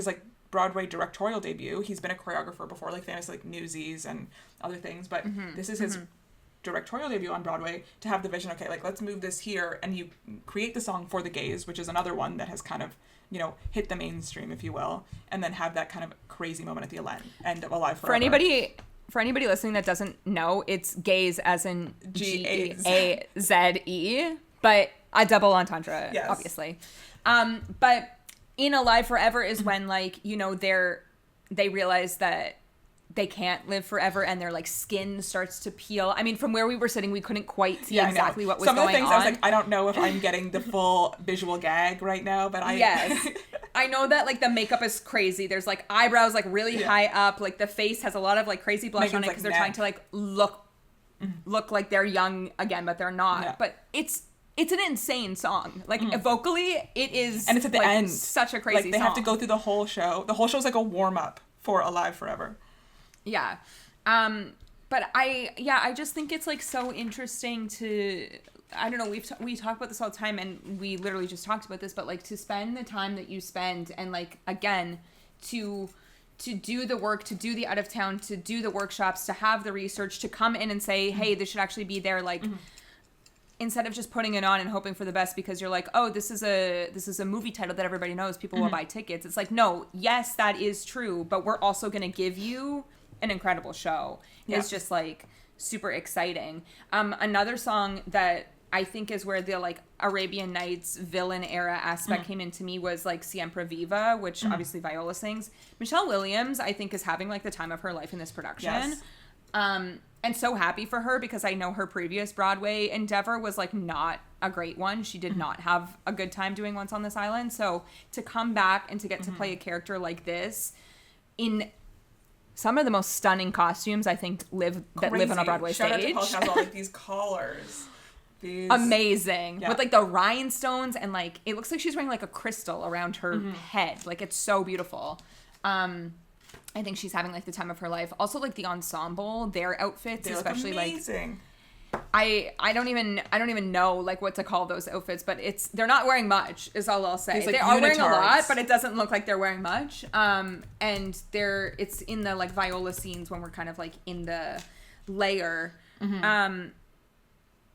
like Broadway directorial debut. He's been a choreographer before, like famous like Newsies and other things, but this is his directorial debut on Broadway, to have the vision, okay, like let's move this here, and you create the song For the Gays, which is another one that has kind of, you know, hit the mainstream, if you will, and then have that kind of crazy moment at the end of Alive Forever. For anybody listening that doesn't know, it's gays as in G-A-Z-E, but a double entendre, yes. Obviously. But in Alive Forever is when, like, you know, they realize that they can't live forever, and their, like, skin starts to peel. I mean, from where we were sitting, we couldn't quite see exactly what was going on. Some of the things I was like, I don't know if I'm getting the full visual gag right now, but Yes. I know that, like, the makeup is crazy. There's, like, eyebrows, like, really high up. Like, the face has a lot of, like, crazy blush on it because they're trying to, like, look like they're young again, but they're not. Yeah. But it's an insane song. Like, vocally, it is, and it's at the like, end. Such a crazy song. Like, they have to go through the whole show. The whole show's like a warm-up for Alive Forever. Yeah. But I just think it's, like, so interesting to, I don't know, we talk about this all the time, and we literally just talked about this, but, like, to spend the time that you spend, and, like, again, to do the work, to do the out of town, to do the workshops, to have the research, to come in and say, hey, this should actually be there, like, instead of just putting it on and hoping for the best because you're like, oh, this is a movie title that everybody knows, people will buy tickets. It's like, no, yes, that is true, but we're also going to give you an incredible show. Yeah. It's just, like, super exciting. Another song that I think is where the like Arabian Nights villain era aspect came into me was like Siempre Viva, which obviously Viola sings. Michelle Williams, I think, is having like the time of her life in this production. Yes. And so happy for her because I know her previous Broadway endeavor was like not a great one. She did not have a good time doing Once on This Island. So to come back and to get to play a character like this in some of the most stunning costumes I think live on a Broadway Shout stage. out to Paul has all like these collars. These Amazing. With like the rhinestones and like it looks like she's wearing like a crystal around her head. Like it's so beautiful. I think she's having like the time of her life. Also like the ensemble, their outfits, especially amazing. I don't even know like what to call those outfits, but they're not wearing much is all I'll say. Like they are wearing a lot, unitards. but it doesn't look like they're wearing much. And it's in the like Viola scenes when we're kind of like in the layer.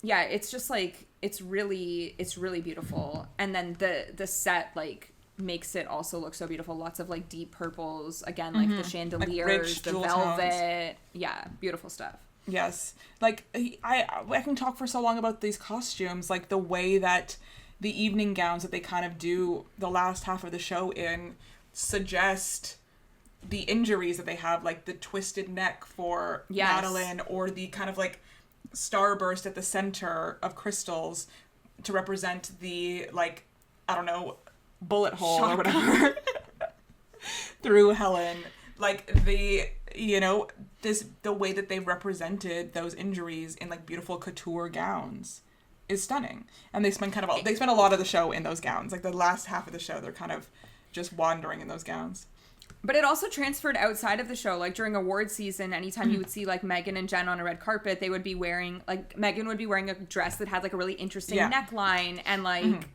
Yeah, it's just like it's really beautiful. And then the set like makes it also look so beautiful. Lots of like deep purples, again, like the chandeliers, like rich the jewel velvet. tones. Yeah, beautiful stuff. Yes. Like I can talk for so long about these costumes, like the way that the evening gowns that they kind of do the last half of the show in suggest the injuries that they have, like the twisted neck for Madeline, or the kind of like starburst at the center of crystals to represent the like, I don't know, bullet hole or whatever through Helen. Like the way that they represented those injuries in like beautiful couture gowns is stunning. And they spend a lot of the show in those gowns. Like the last half of the show, they're kind of just wandering in those gowns. But it also transferred outside of the show. Like during award season, anytime you would see like Megan and Jen on a red carpet, they would be wearing like Megan would be wearing a dress that had like a really interesting neckline, and like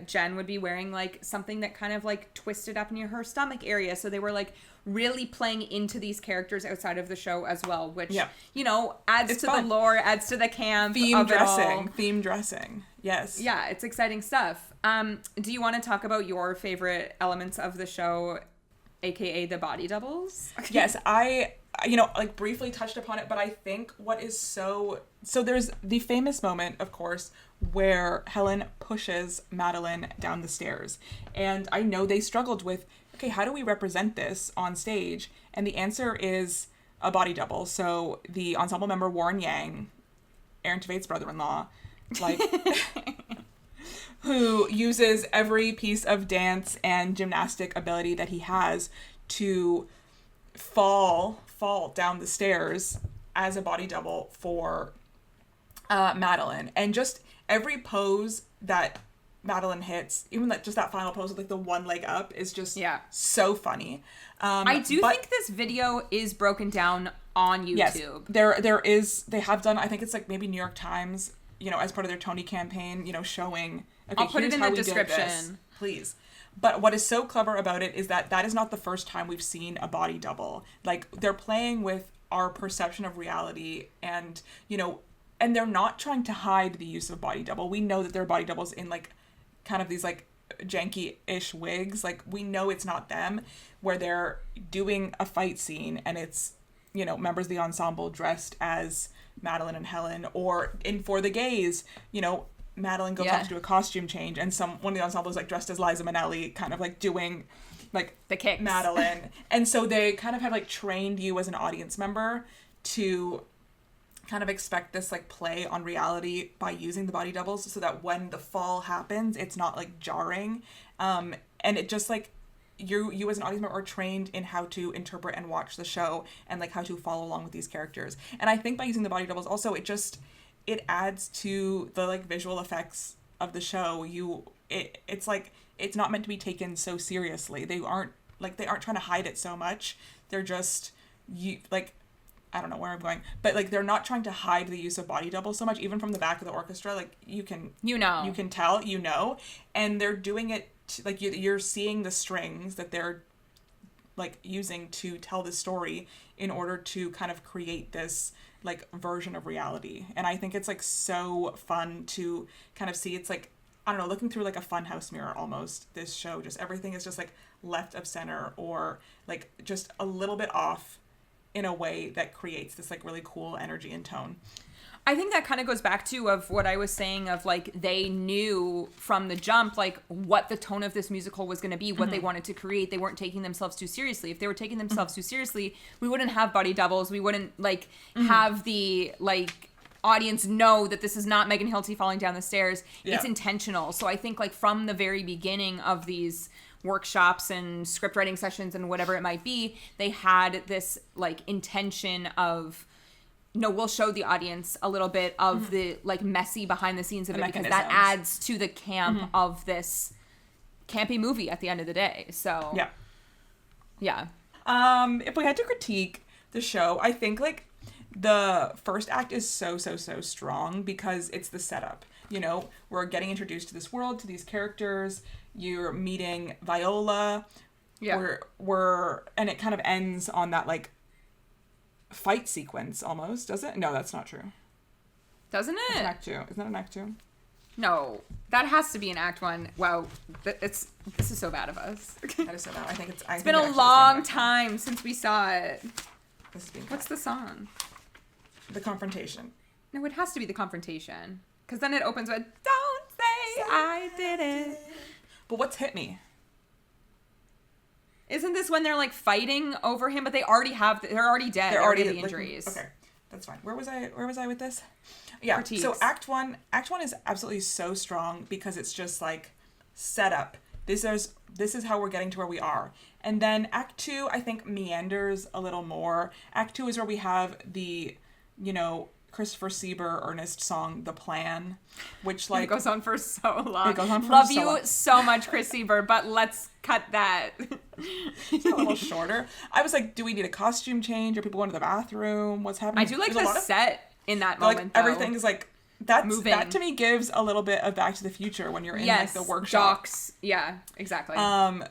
Jen would be wearing like something that kind of like twisted up near her stomach area. So they were like really playing into these characters outside of the show as well, which you know adds to the lore, adds to the camp. Theme dressing. Yes. Yeah, it's exciting stuff. Do you want to talk about your favorite elements of the show? AKA the body doubles? Yes, I like briefly touched upon it, but I think what is so there's the famous moment, of course, where Helen pushes Madeline down the stairs. And I know they struggled with, okay, how do we represent this on stage? And the answer is a body double. So the ensemble member Warren Yang, Aaron Tveit's brother-in-law, like who uses every piece of dance and gymnastic ability that he has to fall down the stairs as a body double for Madeline. And just every pose that Madeline hits, even that final pose with like the one leg up, is just so funny. I think this video is broken down on YouTube. Yes, there is. They have done, I think it's like maybe New York Times, as part of their Tony campaign, showing, okay, I'll put it in the description. Please. But what is so clever about it is that is not the first time we've seen a body double. Like, they're playing with our perception of reality, and, and they're not trying to hide the use of body double. We know that there are body doubles in, like, kind of these, like, janky-ish wigs. Like, we know it's not them, where they're doing a fight scene, and it's, members of the ensemble dressed as Madeline and Helen, or in For the Gays, Madeline goes off to do a costume change, and one of the ensembles like dressed as Liza Minnelli, kind of like doing like the kicks. Madeline. And so they kind of have like trained you as an audience member to kind of expect this like play on reality by using the body doubles, so that when the fall happens, it's not like jarring. And it just like you as an audience member are trained in how to interpret and watch the show, and like how to follow along with these characters. And I think by using the body doubles also, it adds to the like visual effects of the show. It's like it's not meant to be taken so seriously. They aren't trying to hide it so much. They're just I don't know where I'm going, but like they're not trying to hide the use of body doubles so much. Even from the back of the orchestra, like you can tell, and they're doing it like you're seeing the strings that they're like using to tell the story in order to kind of create this like version of reality. And I think it's like so fun to kind of see. It's like, I don't know, looking through like a funhouse mirror almost, this show. Just everything is just like left of center, or like just a little bit off in a way that creates this like really cool energy and tone. I think that kind of goes back to of what I was saying of like they knew from the jump like what the tone of this musical was going to be, what they wanted to create. They weren't taking themselves too seriously. If they were taking themselves too seriously, we wouldn't have buddy doubles. We wouldn't like have the like audience know that this is not Megan Hilty falling down the stairs. Yeah. It's intentional. So I think like from the very beginning of these workshops and script writing sessions and whatever it might be, they had this like intention of, no, we'll show the audience a little bit of the like messy behind the scenes of it because that adds to the camp of this campy movie at the end of the day. So yeah. If we had to critique the show, I think like the first act is so strong because it's the setup. You know, we're getting introduced to this world, to these characters. You're meeting Viola. Yeah. And it kind of ends on that like fight sequence almost, does it? No, that's not true. Doesn't it? It's an act 2. Isn't that an act 2? No, that has to be an act 1. Wow, this is so bad of us. That is so bad. I think it's been a long time since we saw it. What's the song? The Confrontation. No, it has to be The Confrontation. Because then it opens with, don't say I did it. But what's Hit Me? Isn't this when they're like fighting over him, but they're already dead. They're already have the injuries. Okay, that's fine. Where was I with this? Yeah. Critiques. So Act 1 is absolutely so strong because it's just like set up. This is how we're getting to where we are. And then Act 2, I think, meanders a little more. Act 2 is where we have the, you know, Christopher Sieber Ernest song, The Plan, which like... It goes on for so long. It goes on for Love so you long. so much, Chris Sieber, but let's cut that. It's a little shorter. I was like, do we need a costume change? Are people going to the bathroom? What's happening? I do like the set in that like, moment, everything's like... That to me gives a little bit of Back to the Future when you're in like the workshop. Jocks. Yeah, exactly.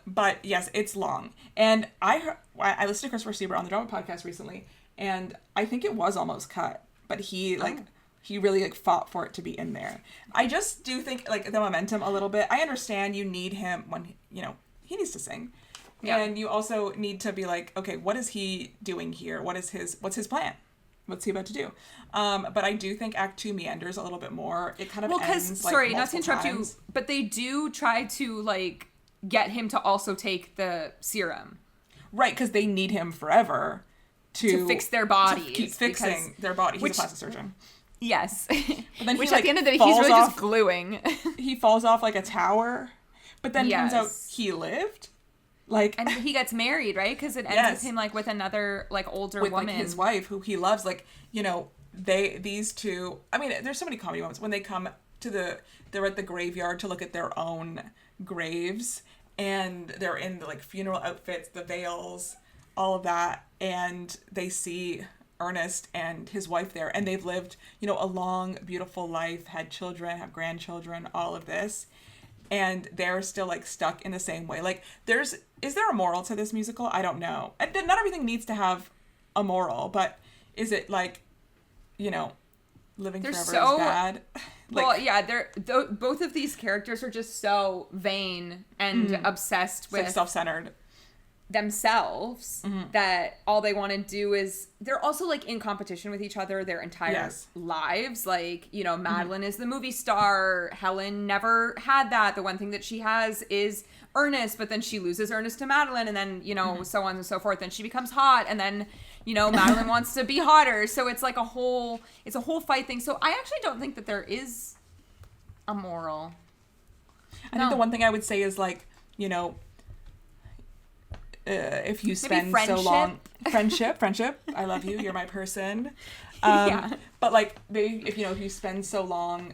But yes, it's long. And I listened to Christopher Sieber on the Drama Podcast recently, and I think it was almost cut. But he really like fought for it to be in there. I just do think like the momentum a little bit. I understand you need him when he needs to sing. Yeah. And you also need to be like, okay, what is he doing here? What's his plan? What's he about to do? But I do think Act 2 meanders a little bit more. It kind of ends like sorry, not to interrupt times. you, but they do try to like get him to also take the serum. Right, because they need him forever to fix their bodies. To keep fixing their body. He's a plastic surgeon. Yes. But then which he, at the end of the day, he's really just gluing. He falls off like a tower, but then turns out he lived. Like, and he gets married, right? Because it ends with him like with another like older woman, like his wife who he loves. Like, these two. I mean, there's so many comedy moments when they come to they're at the graveyard to look at their own graves, and they're in the like funeral outfits, the veils, all of that, and they see Ernest and his wife there, and they've lived a long, beautiful life, had children, have grandchildren, all of this. And they're still like stuck in the same way. Like, is there a moral to this musical? I don't know. And not everything needs to have a moral, but is it like, living forever is bad? Like, well, yeah, both of these characters are just so vain and obsessed with self-centered themselves that all they want to do is they're also like in competition with each other their entire lives. Like, Madeline is the movie star. Helen never had that. The one thing that she has is Ernest, but then she loses Ernest to Madeline, and then so on and so forth. Then she becomes hot, and then Madeline wants to be hotter. So it's like a whole fight thing. So I actually don't think that there is a moral. I think the one thing I would say is like, if you spend so long, friendship, I love you, you're my person. But like if you spend so long,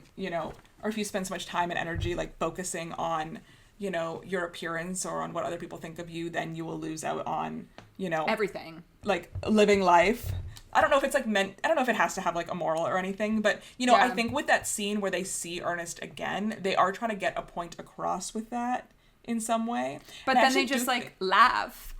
or if you spend so much time and energy like focusing on, your appearance or on what other people think of you, then you will lose out on, everything. Like living life. I don't know if it's like I don't know if it has to have like a moral or anything, but I think with that scene where they see Ernest again, they are trying to get a point across with that in some way. But then they just like laugh.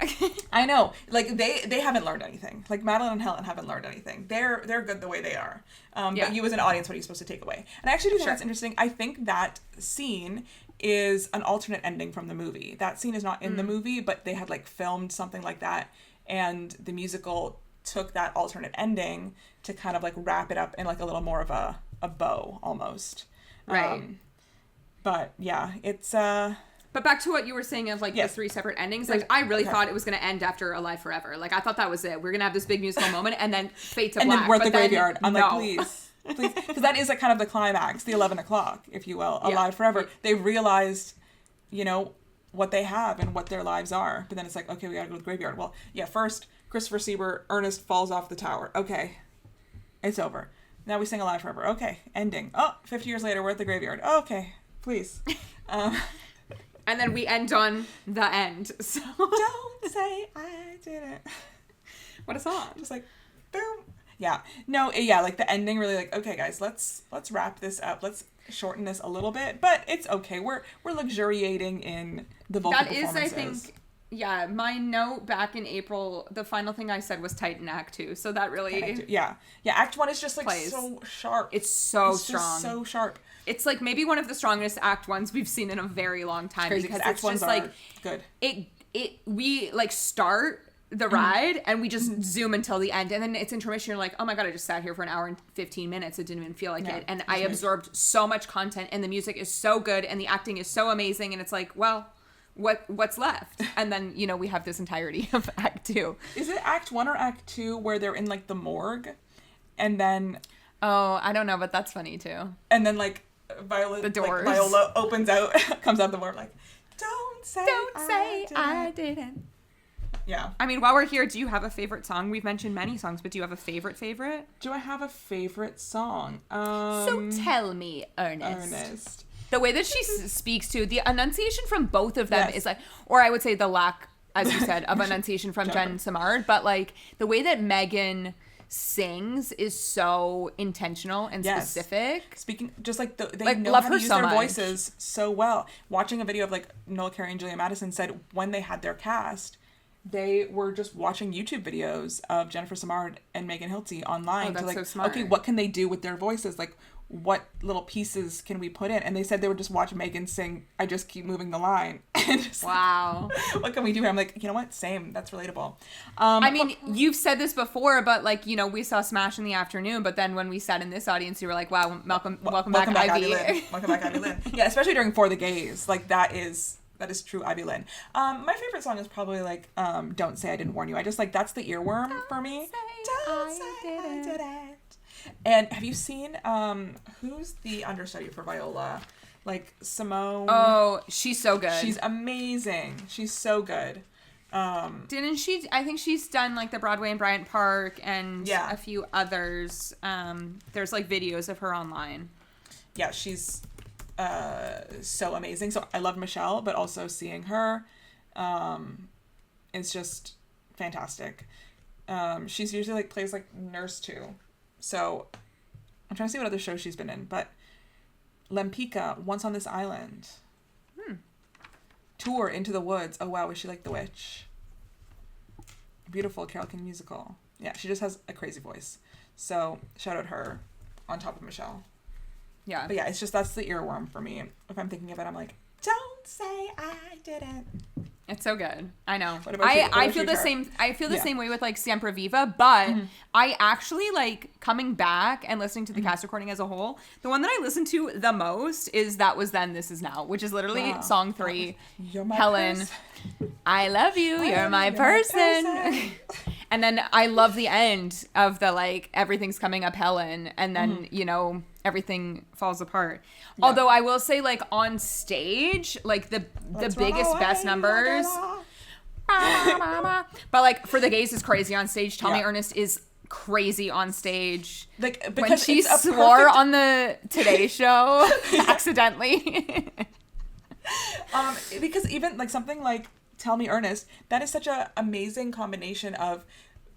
I know. Like they haven't learned anything. Like Madeline and Helen haven't learned anything. They're good the way they are. But you as an audience, what are you supposed to take away? And I actually do think that's interesting. I think that scene is an alternate ending from the movie. That scene is not in the movie, but they had like filmed something like that, and the musical took that alternate ending to kind of like wrap it up in like a little more of a bow almost. Right. But yeah, it's But back to what you were saying of like the 3 separate endings. Like I really thought it was going to end after Alive Forever. Like I thought that was it. We're going to have this big musical moment and then fade to black. And then we're at the graveyard. I'm no. like, please. Because that is like kind of the climax, the 11 o'clock, if you will. Alive Forever. They realized, you know, what they have and what their lives are. But then it's like, okay, we got to go to the graveyard. Well, yeah, first, Christopher Siebert, Ernest falls off the tower. Okay. It's over. Now we sing Alive Forever. Okay. Ending. Oh, 50 years later, we're at the graveyard. Oh, okay. Please. And then we end on the end. So don't say I didn't. What a song. Just like, boom. Yeah. No, yeah, like the ending really like, okay, guys, let's wrap this up. Let's shorten this a little bit. But it's okay. We're luxuriating in the vocal performances. That is, I think, yeah, my note back in April, the final thing I said was Titan Act 2. So that really... Yeah. Yeah, Act 1 is just like so sharp. It's so strong. Just so sharp. It's like maybe one of the strongest Act 1s we've seen in a very long time. It's crazy, because Act 1s are like good. We like start the ride and we just zoom until the end, and then it's intermission. You're like, oh my god, I just sat here for an hour and 15 minutes. It didn't even feel like it, and I absorbed so much content, and the music is so good, and the acting is so amazing, and it's like, well, what's left? And then, you know, we have this entirety of Act 2. Is it Act 1 or Act 2 where they're in like the morgue, and then I don't know, but that's funny too. And then like Viola opens out, comes out the morgue like, don't say I didn't. Yeah. I mean, while we're here, do you have a favorite song? We've mentioned many songs, but do you have a favorite? Do I have a favorite song? So tell me, Ernest. The way that she speaks to, the enunciation from both of them is like, or I would say the lack, as you said, of enunciation from Jen Samard, but like the way that Megan sings is so intentional and specific. Speaking, just like they know how to use their voices so well. Watching a video of like Noel Carey and Julia Madison said when they had their cast, they were just watching YouTube videos of Jennifer Samard and Megan Hilty online to like, so smart. Okay, what can they do with their voices? Like, what little pieces can we put in? And they said they would just watch Megan sing I Just Keep Moving the Line. And just wow. Like, what can we do? And I'm like, you know what? Same. That's relatable. I mean, you've said this before, but like, you know, we saw Smash in the afternoon, but then when we sat in this audience, you were like, wow, welcome back, Ivy. Welcome back, Ivy Lynn. Yeah, especially during For the Gays. Like, that is true Ivy Lynn. My favorite song is probably like Don't Say I Didn't Warn You. I just like, that's the earworm for me. Don't say I didn't. And have you seen who's the understudy for Viola? Like Simone. Oh, she's so good. She's amazing. She's so good. Didn't she? I think she's done like the Broadway and Bryant Park and a few others. There's like videos of her online. Yeah, she's so amazing. So I love Michelle, but also seeing her is just fantastic. She's usually like plays like nurse too. So I'm trying to see what other shows she's been in, but Lempicka, Once on This Island. Tour, Into the Woods. Oh wow, is she like the witch? Beautiful, Carole King musical. Yeah, she just has a crazy voice. So shout out her on top of Michelle. Yeah. But yeah, it's just, that's the earworm for me. If I'm thinking of it, I'm like, don't say I didn't. It's so good. I know. What about you? I feel the same. I feel the same way with like Siempre Viva, but I actually like coming back and listening to the cast recording as a whole. The one that I listened to the most is That Was Then, This Is Now, which is literally song 3. You're my Helen, I love you. You're my person. And then I love the end of the like everything's coming up Helen, and then you know everything falls apart. Yeah. Although I will say, like on stage, like the biggest best numbers. But like For the Gays is crazy on stage. Tell Me Ernest is crazy on stage. Like because when she swore on the Today Show accidentally. Because even like something like Tell Me Ernest, that is such an amazing combination of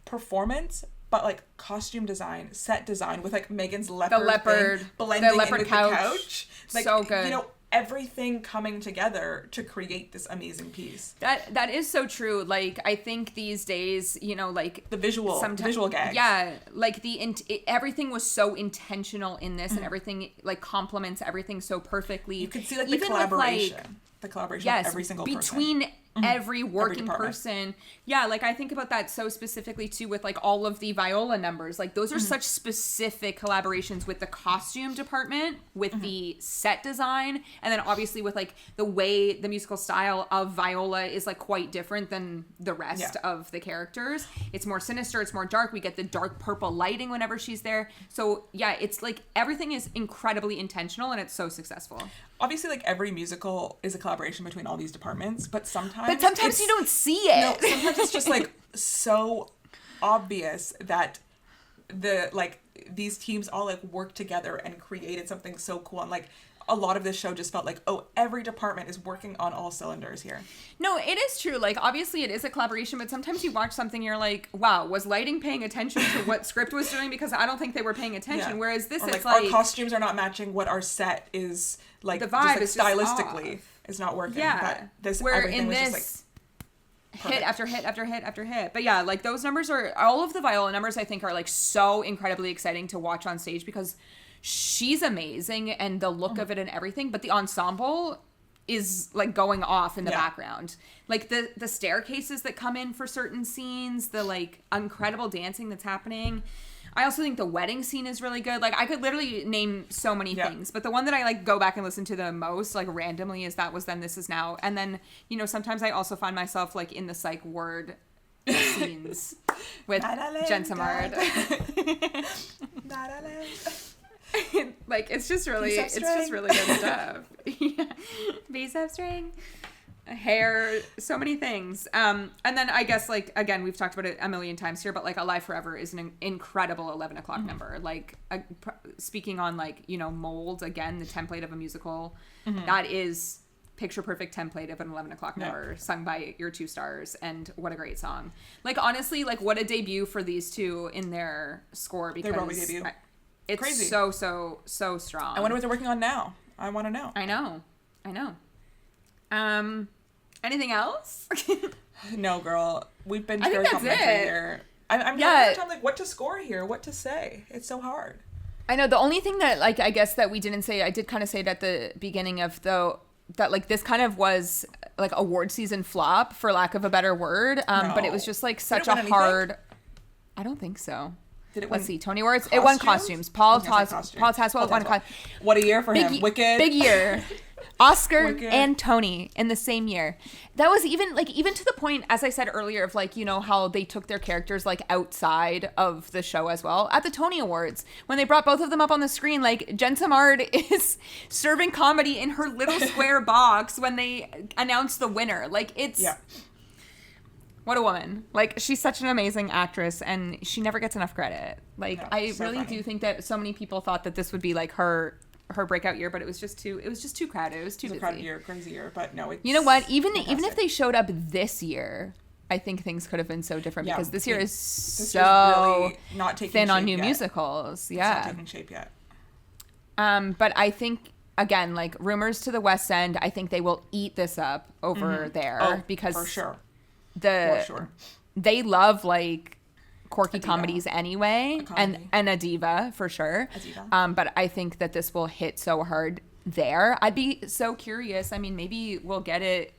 performance, but like costume design, set design with like Megan's leopard thing, blending in with the couch. Like, so good. You know, everything coming together to create this amazing piece. That is so true. Like I think these days, you know, like the visual gags. Yeah, like everything was so intentional in this, and everything like complements everything so perfectly. You could see like the collaboration. Yes, between every working person. Yeah, like I think about that so specifically too with like all of the viola numbers. Like those are such specific collaborations with the costume department, with the set design, and then obviously with like the way the musical style of Viola is like quite different than the rest of the characters. It's more sinister, it's more dark. We get the dark purple lighting whenever she's there. So yeah, it's like everything is incredibly intentional and it's so successful. Obviously, like every musical is a collaboration between all these departments, but sometimes you don't see it. No, sometimes it's just like so obvious that these teams all like work together and created something so cool. And like a lot of this show just felt like, oh, every department is working on all cylinders here. No, it is true. Like obviously it is a collaboration, but sometimes you watch something, you're like, wow, was lighting paying attention to what script was doing? Because I don't think they were paying attention. Yeah. Whereas this, it's like our costumes are not matching what our set is like. The vibe just, like, stylistically is not working. Yeah. But where everything in was this. Just, like, hit after hit after hit after hit. But yeah, like those numbers are, all of the viola numbers I think are like so incredibly exciting to watch on stage because she's amazing and the look of it and everything, but the ensemble is like going off in the background. Like the staircases that come in for certain scenes, the like incredible dancing that's happening. I also think the wedding scene is really good. Like I could literally name so many things, but the one that I like go back and listen to the most like randomly is That Was Then, This Is Now. And then, you know, sometimes I also find myself like in the psych ward scenes with Jen Samard. Like it's just really good stuff. Yeah. Bicep string, hair, so many things. And then I guess like again we've talked about it a million times here, but like Alive Forever is an incredible 11 o'clock number. Like speaking on like, you know, mold again, the template of a musical, that is picture perfect template of an 11 o'clock number sung by your two stars, and what a great song. Like honestly, like what a debut for these two in their score, because their Broadway debut. It's crazy. So strong. I wonder what they're working on now. I want to know. I know. Anything else? No, girl. We've been very complimentary here. I'm having a time like what to score here, what to say. It's so hard. I know. The only thing that like I guess that we didn't say, I did kind of say it at the beginning of that like this kind of was like award season flop for lack of a better word. But it was just like such a hard. I don't think so. Let's see, Tony Awards. It won costumes. Paul Taswell won costumes. What a year for him. Wicked. Big year. Oscar and Tony in the same year. That was even to the point, as I said earlier, of like, you know, how they took their characters like outside of the show as well. At the Tony Awards, when they brought both of them up on the screen, like Jen Samard is serving comedy in her little square box when they announced the winner. Like it's... Yeah. What a woman. Like, she's such an amazing actress, and she never gets enough credit. Like, no, I really do think that so many people thought that this would be, like, her breakout year, but it was just too crowded. It was too busy. It was a crowded year, crazy year, but no, it's... You know what? Even if they showed up this year, I think things could have been so different, because this year is so really not taking thin on new yet. Musicals. Yeah. It's not taking shape yet. But I think... Again, like, rumors to the West End, I think they will eat this up over there, because... For sure. They love like quirky comedies anyway, and a diva for sure. But I think that this will hit so hard there. I'd be so curious. I mean, maybe we'll get it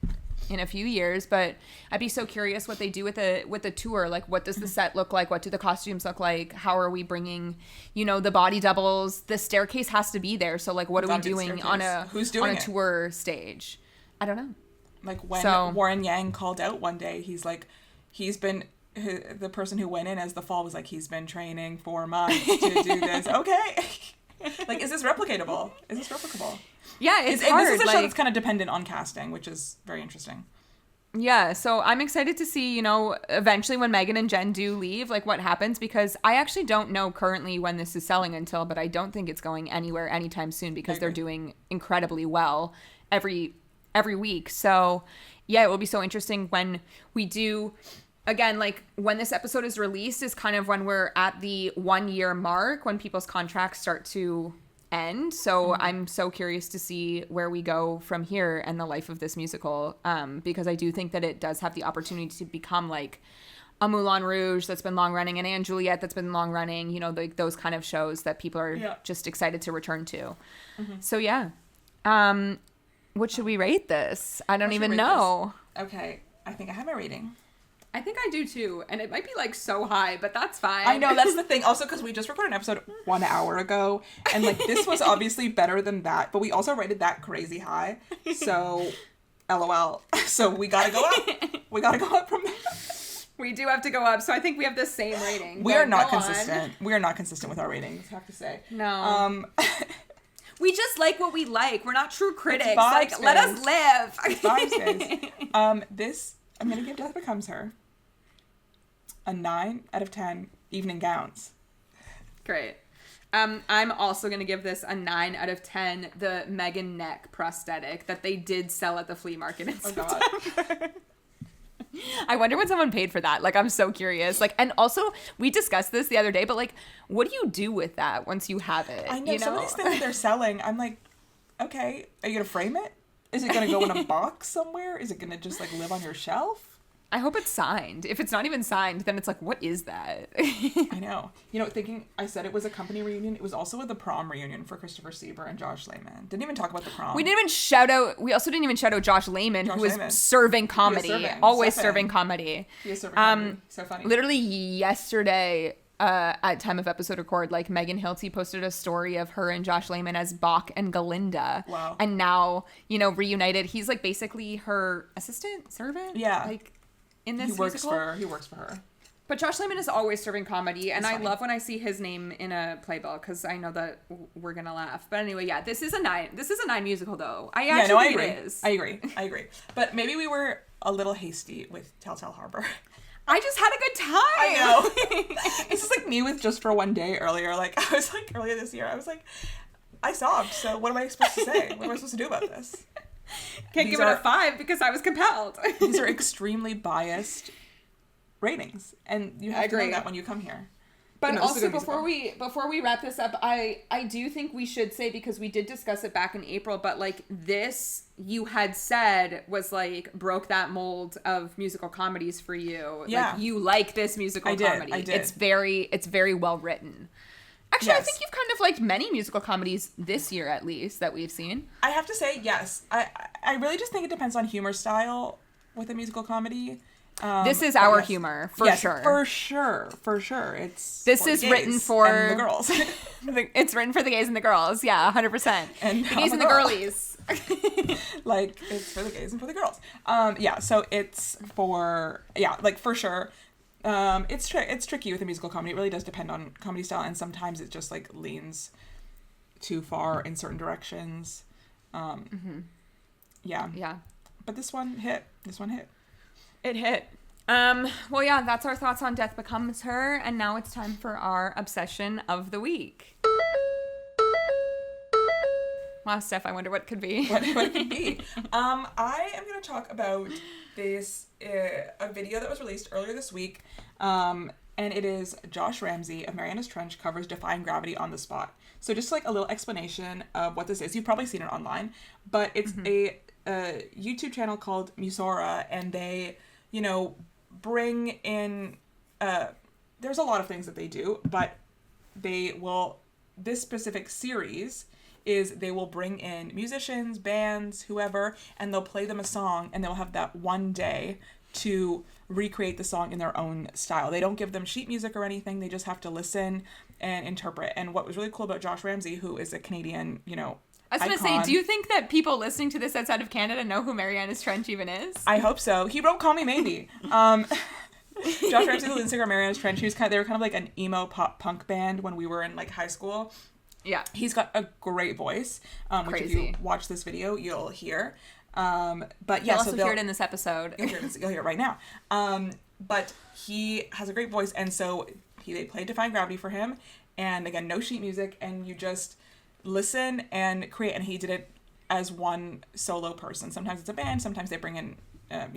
in a few years, but I'd be so curious what they do with the tour. Like, what does the set look like? What do the costumes look like? How are we bringing, you know, the body doubles? The staircase has to be there. So like, what are we doing on a tour stage? I don't know. Like when Warren Yang called out one day, he's like, the person who went in as the fall was like, he's been training 4 months to do this. Okay. Like, is this replicable? Yeah, it's hard. This is a show that's kind of dependent on casting, which is very interesting. Yeah, so I'm excited to see, you know, eventually when Megan and Jen do leave, like what happens, because I actually don't know currently when this is selling until, but I don't think it's going anywhere anytime soon, because they're doing incredibly well every week. So yeah, it will be so interesting when we do, again, like when this episode is released is kind of when we're at the 1 year mark, when people's contracts start to end. So I'm so curious to see where we go from here and the life of this musical, because I do think that it does have the opportunity to become like a Moulin Rouge that's been long running, and Anne Juliet that's been long running, you know, like those kind of shows that people are just excited to return to. So yeah. What should we rate this? I don't even know. Okay. I think I have my rating. I think I do too, and it might be like so high, but that's fine. I know, that's the thing. Also, because we just recorded an episode 1 hour ago, and like this was obviously better than that, but we also rated that crazy high. So, LOL. So we gotta go up. We gotta go up from there. We do have to go up, so I think we have the same rating. We are not consistent. We are not consistent with our ratings, I have to say. No. We just like what we like. We're not true critics. Like, Space. Let us live. It's vibe space. This, I'm gonna give Death Becomes Her a 9 out of 10 evening gowns. Great. I'm also going to give this a 9 out of 10, the Megan neck prosthetic that they did sell at the flea market in September. God. I wonder what someone paid for that. Like, I'm so curious. Like, and also, we discussed this the other day, but like, what do you do with that once you have it? I know, you know? some of these things that they're selling, I'm like, okay, are you going to frame it? Is it going to go in a box somewhere? Is it going to just like live on your shelf? I hope it's signed. If it's not even signed, then it's like, what is that? I know. You know, thinking I said it was a company reunion, it was also the prom reunion for Christopher Sieber and Josh Lehman. Didn't even talk about the prom. We also didn't even shout out Josh Lehman, who was serving comedy. Always serving comedy. He is serving comedy. So funny. Literally yesterday, at time of episode record, like Megan Hilty posted a story of her and Josh Lehman as Bach and Galinda. Wow. And now, you know, reunited. He's like basically her assistant, servant? Yeah. Like, in this he works musical. He works for her. But Josh Lehman is always serving comedy, and It's I funny. love when I see his name in a playbill because I know that we're gonna laugh. But anyway, yeah, this is a 9. This is a 9 musical, though. I think agree. it is. I agree. But maybe we were a little hasty with Telltale Harbor. I just had a good time. I know. This is like me with Just for One Day earlier. Like, I was like, earlier this year, I was like, I sobbed, so what am I supposed to say? What am I supposed to do about this? Can't give it a 5 because I was compelled. These are extremely biased ratings, and you have to know that when you come here. But No, also, before we wrap this up, I do think we should say, because we did discuss it back in April, but like this, you had said was like broke that mold of musical comedies for you. Yeah. Like, you like this musical comedy. I did. It's very well written. Actually, Yes. I think you've kind of liked many musical comedies this year, at least, that we've seen. I have to say, yes. I really just think it depends on humor style with a musical comedy. This is our yes. humor, for Yes, sure. For sure. This for is the written gays for and the girls. It's written for the gays and the girls. Yeah, 100%. And the I'm gays a and the girl. girlies. Like, it's for the gays and for the girls. Yeah, so it's for, like, for sure. It's tricky with a musical comedy. It really does depend on comedy style, and sometimes it just, like, leans too far in certain directions. Yeah. Yeah. But this one hit. It hit. Well, yeah, that's our thoughts on Death Becomes Her, and now it's time for our obsession of the week. Wow, Steph, I wonder what it could be. What it could be. I am going to talk about this, a video that was released earlier this week, and it is Josh Ramsay of Mariana's Trench covers Defying Gravity on the spot. So just like a little explanation of what this is. You've probably seen it online, but it's a YouTube channel called Musora, and they, you know, bring in, there's a lot of things that they do, but this specific series is they will bring in musicians, bands, whoever, and they'll play them a song, and they'll have that one day to recreate the song in their own style. They don't give them sheet music or anything. They just have to listen and interpret. And what was really cool about Josh Ramsay, who is a Canadian, you know, I was going to say, do you think that people listening to this outside of Canada know who Mariana's Trench even is? I hope so. He wrote Call Me Maybe. Josh Ramsay, the lead singer of Mariana's Trench, they were kind of like an emo pop punk band when we were in like high school. Yeah. He's got a great voice, which if you watch this video, you'll hear. But yeah, you'll also hear it in this episode. You'll hear it right now. But he has a great voice, and so they played Defying Gravity for him, and again, no sheet music, and you just listen and create. And he did it as one solo person. Sometimes it's a band, sometimes they bring in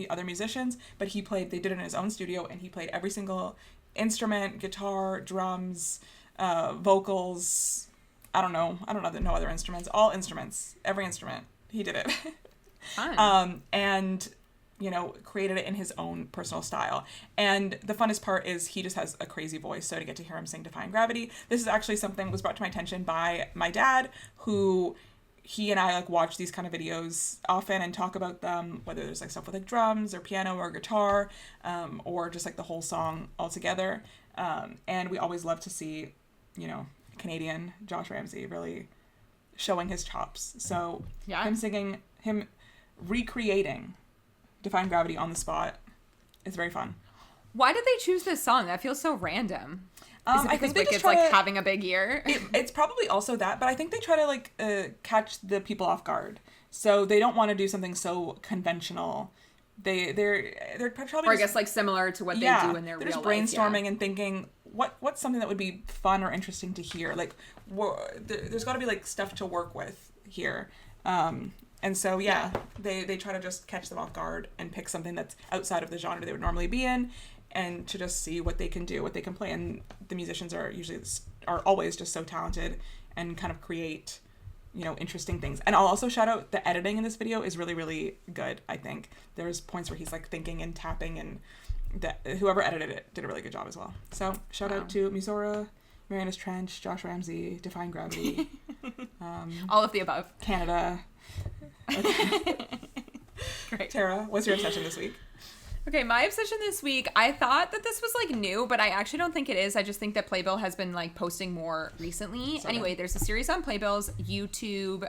other musicians, but they did it in his own studio, and he played every single instrument: guitar, drums, vocals. I don't know no other instruments. All instruments, every instrument, he did it. Fun. And you know, created it in his own personal style. And the funnest part is he just has a crazy voice, so to get to hear him sing Defying Gravity. This is actually something that was brought to my attention by my dad, who he and I like watch these kind of videos often and talk about them, whether there's like stuff with like drums or piano or guitar, or just like the whole song altogether. And we always love to see, you know, Canadian Josh Ramsay really showing his chops. So him recreating Defying Gravity on the spot is very fun. Why did they choose this song? That feels so random. Is it because I think they Wicked's just try like to, having a big year? It's probably also that, but I think they try to like catch the people off guard. So they don't want to do something so conventional. They're probably or I guess like similar to what they do in their real life. They're just brainstorming and thinking what's something that would be fun or interesting to hear. Like there's got to be like stuff to work with here. And so they try to just catch them off guard and pick something that's outside of the genre they would normally be in, and to just see what they can do, what they can play. And the musicians are always just so talented and kind of create, you know, interesting things. And I'll also shout out the editing in this video is really, really good, I think. There's points where he's like thinking and tapping, and whoever edited it did a really good job as well. So shout out to Misora, Marianas Trench, Josh Ramsay, Defying Gravity. All of the above. Canada. Okay. Great. Tara, what's your obsession this week? Okay, my obsession this week, I thought that this was like new, but I actually don't think it is. I just think that Playbill has been like posting more recently. Anyway, there's a series on Playbill's YouTube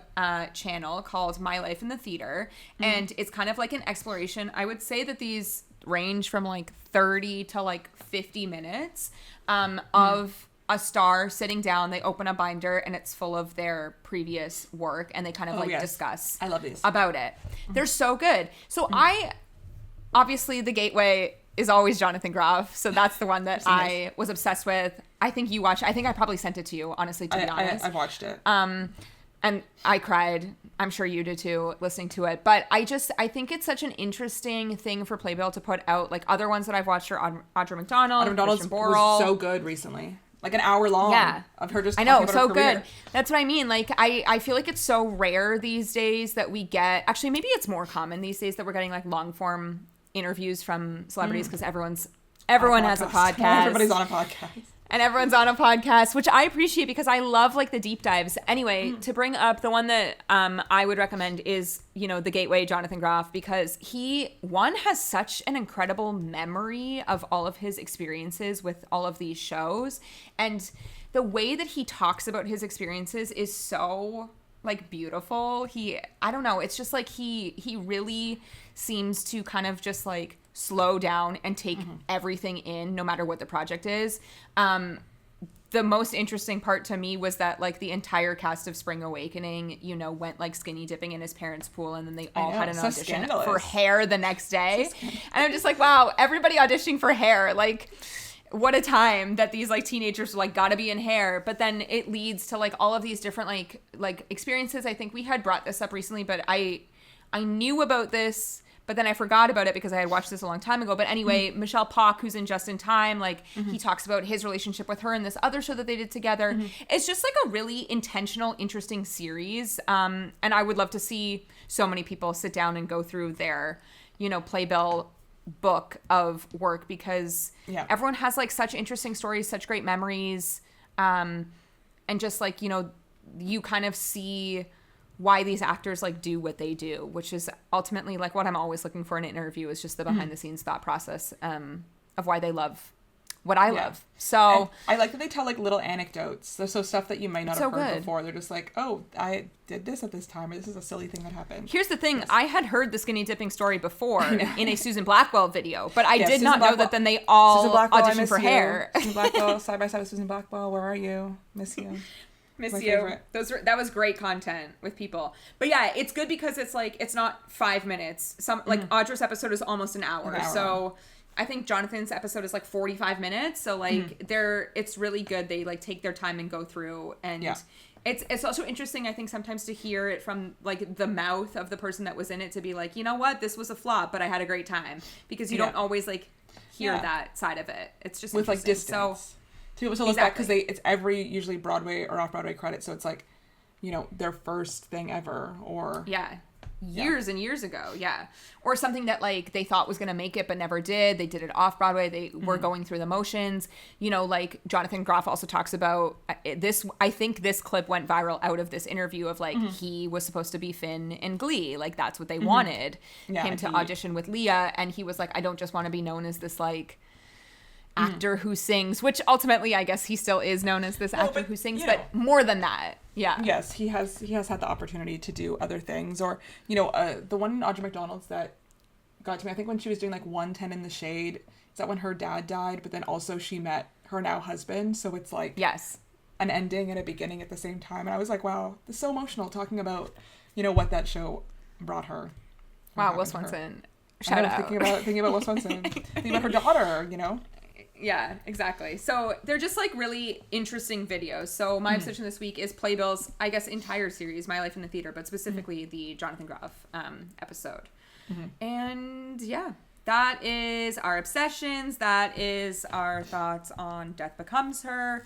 channel called My Life in the Theater, and it's kind of like an exploration. I would say that these range from like 30 to like 50 minutes of a star sitting down. They open a binder and it's full of their previous work, and they kind of discuss I love these. about it. They're so good. So obviously, the gateway is always Jonathan Groff, so that's the one that I was obsessed with. I think you watched. I think I probably sent it to you, honestly, to be honest. I've watched it. And I cried. I'm sure you did too, listening to it. But I think it's such an interesting thing for Playbill to put out. Like other ones that I've watched are Audra McDonald, Audra McDonald's was so good recently. Like an hour long of her just talking about her career. Good. That's what I mean. Like, I feel like it's so rare these days that we get... Actually, maybe it's more common these days that we're getting, like, long-form interviews from celebrities because everyone has a podcast. Everybody's on a podcast. And everyone's on a podcast, which I appreciate because I love, like, the deep dives. Anyway, to bring up the one that I would recommend is, you know, The Gateway, Jonathan Groff, because he, one, has such an incredible memory of all of his experiences with all of these shows. And the way that he talks about his experiences is so, like, beautiful. I don't know, it's just, like, he really seems to kind of just, like, slow down and take everything in, no matter what the project is. The most interesting part to me was that, like, the entire cast of Spring Awakening, you know, went, like, skinny dipping in his parents' pool, and then they all had an audition for hair the next day. And I'm just like, wow, everybody auditioning for hair. Like, what a time that these, like, teenagers, like, gotta be in hair. But then it leads to, like, all of these different, like experiences. I think we had brought this up recently, but I knew about this, but then I forgot about it because I had watched this a long time ago. But anyway, Michelle Pock, who's in Just in Time, like, he talks about his relationship with her in this other show that they did together. It's just, like, a really intentional, interesting series. And I would love to see so many people sit down and go through their, you know, Playbill book of work, because everyone has, like, such interesting stories, such great memories. And just, like, you know, you kind of see why these actors, like, do what they do, which is ultimately, like, what I'm always looking for in an interview is just the behind the scenes thought process of why they love what I love. So and I like that they tell, like, little anecdotes. So stuff that you might not have heard before. They're just like, oh, I did this at this time, or this is a silly thing that happened. Here's the thing. I had heard the skinny dipping story before in a Susan Blackwell video, but I did Susan not Blackwell, know that then they all auditioned for you. hair. Susan Blackwell, side by side with Susan Blackwell. Where are you? Miss you. Miss you. That was great content with people. But yeah, it's good because it's like, it's not 5 minutes. Like Audra's episode is almost an hour. So I think Jonathan's episode is like 45 minutes. So like it's really good. They like take their time and go through, and it's also interesting, I think, sometimes to hear it from, like, the mouth of the person that was in it, to be like, you know what, this was a flop, but I had a great time, because you don't always, like, hear that side of it. It's just with, like, distance. So people still look back because it's every usually Broadway or off Broadway credit, so it's like, you know, their first thing ever, or years and years ago. Yeah. Or something that like they thought was going to make it but never did. They did it off Broadway. They were going through the motions. You know, like Jonathan Groff also talks about this. I think this clip went viral out of this interview of like he was supposed to be Finn in Glee. Like that's what they wanted him to audition with Leah. And he was like, I don't just want to be known as this like actor who sings, which ultimately I guess he still is known as this actor who sings, but more than that. Yeah. Yes, he has had the opportunity to do other things, or you know, the one in Audra McDonald's that got to me, I think when she was doing like 110 in the Shade, is that when her dad died, but then also she met her now husband, so it's like an ending and a beginning at the same time, and I was like, wow, this is so emotional talking about, you know, what that show brought her. Wow, Will Swenson. Shout out. Thinking about Will Swenson, thinking about her daughter, you know. Yeah, exactly. So they're just like really interesting videos. So my obsession this week is Playbill's, I guess, entire series, My Life in the Theater, but specifically the Jonathan Groff episode. And yeah, that is our obsessions. That is our thoughts on Death Becomes Her.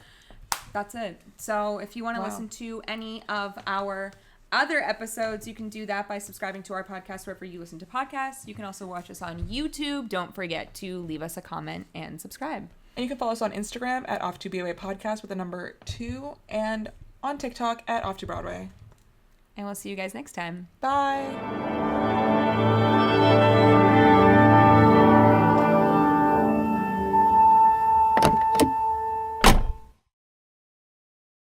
That's it. So if you want to listen to any of our other episodes, you can do that by subscribing to our podcast wherever you listen to podcasts. You can also watch us on YouTube. Don't forget to leave us a comment and subscribe. And you can follow us on Instagram at Off2BOA Podcast with the number 2, and on TikTok at Off2Broadway. And we'll see you guys next time. Bye.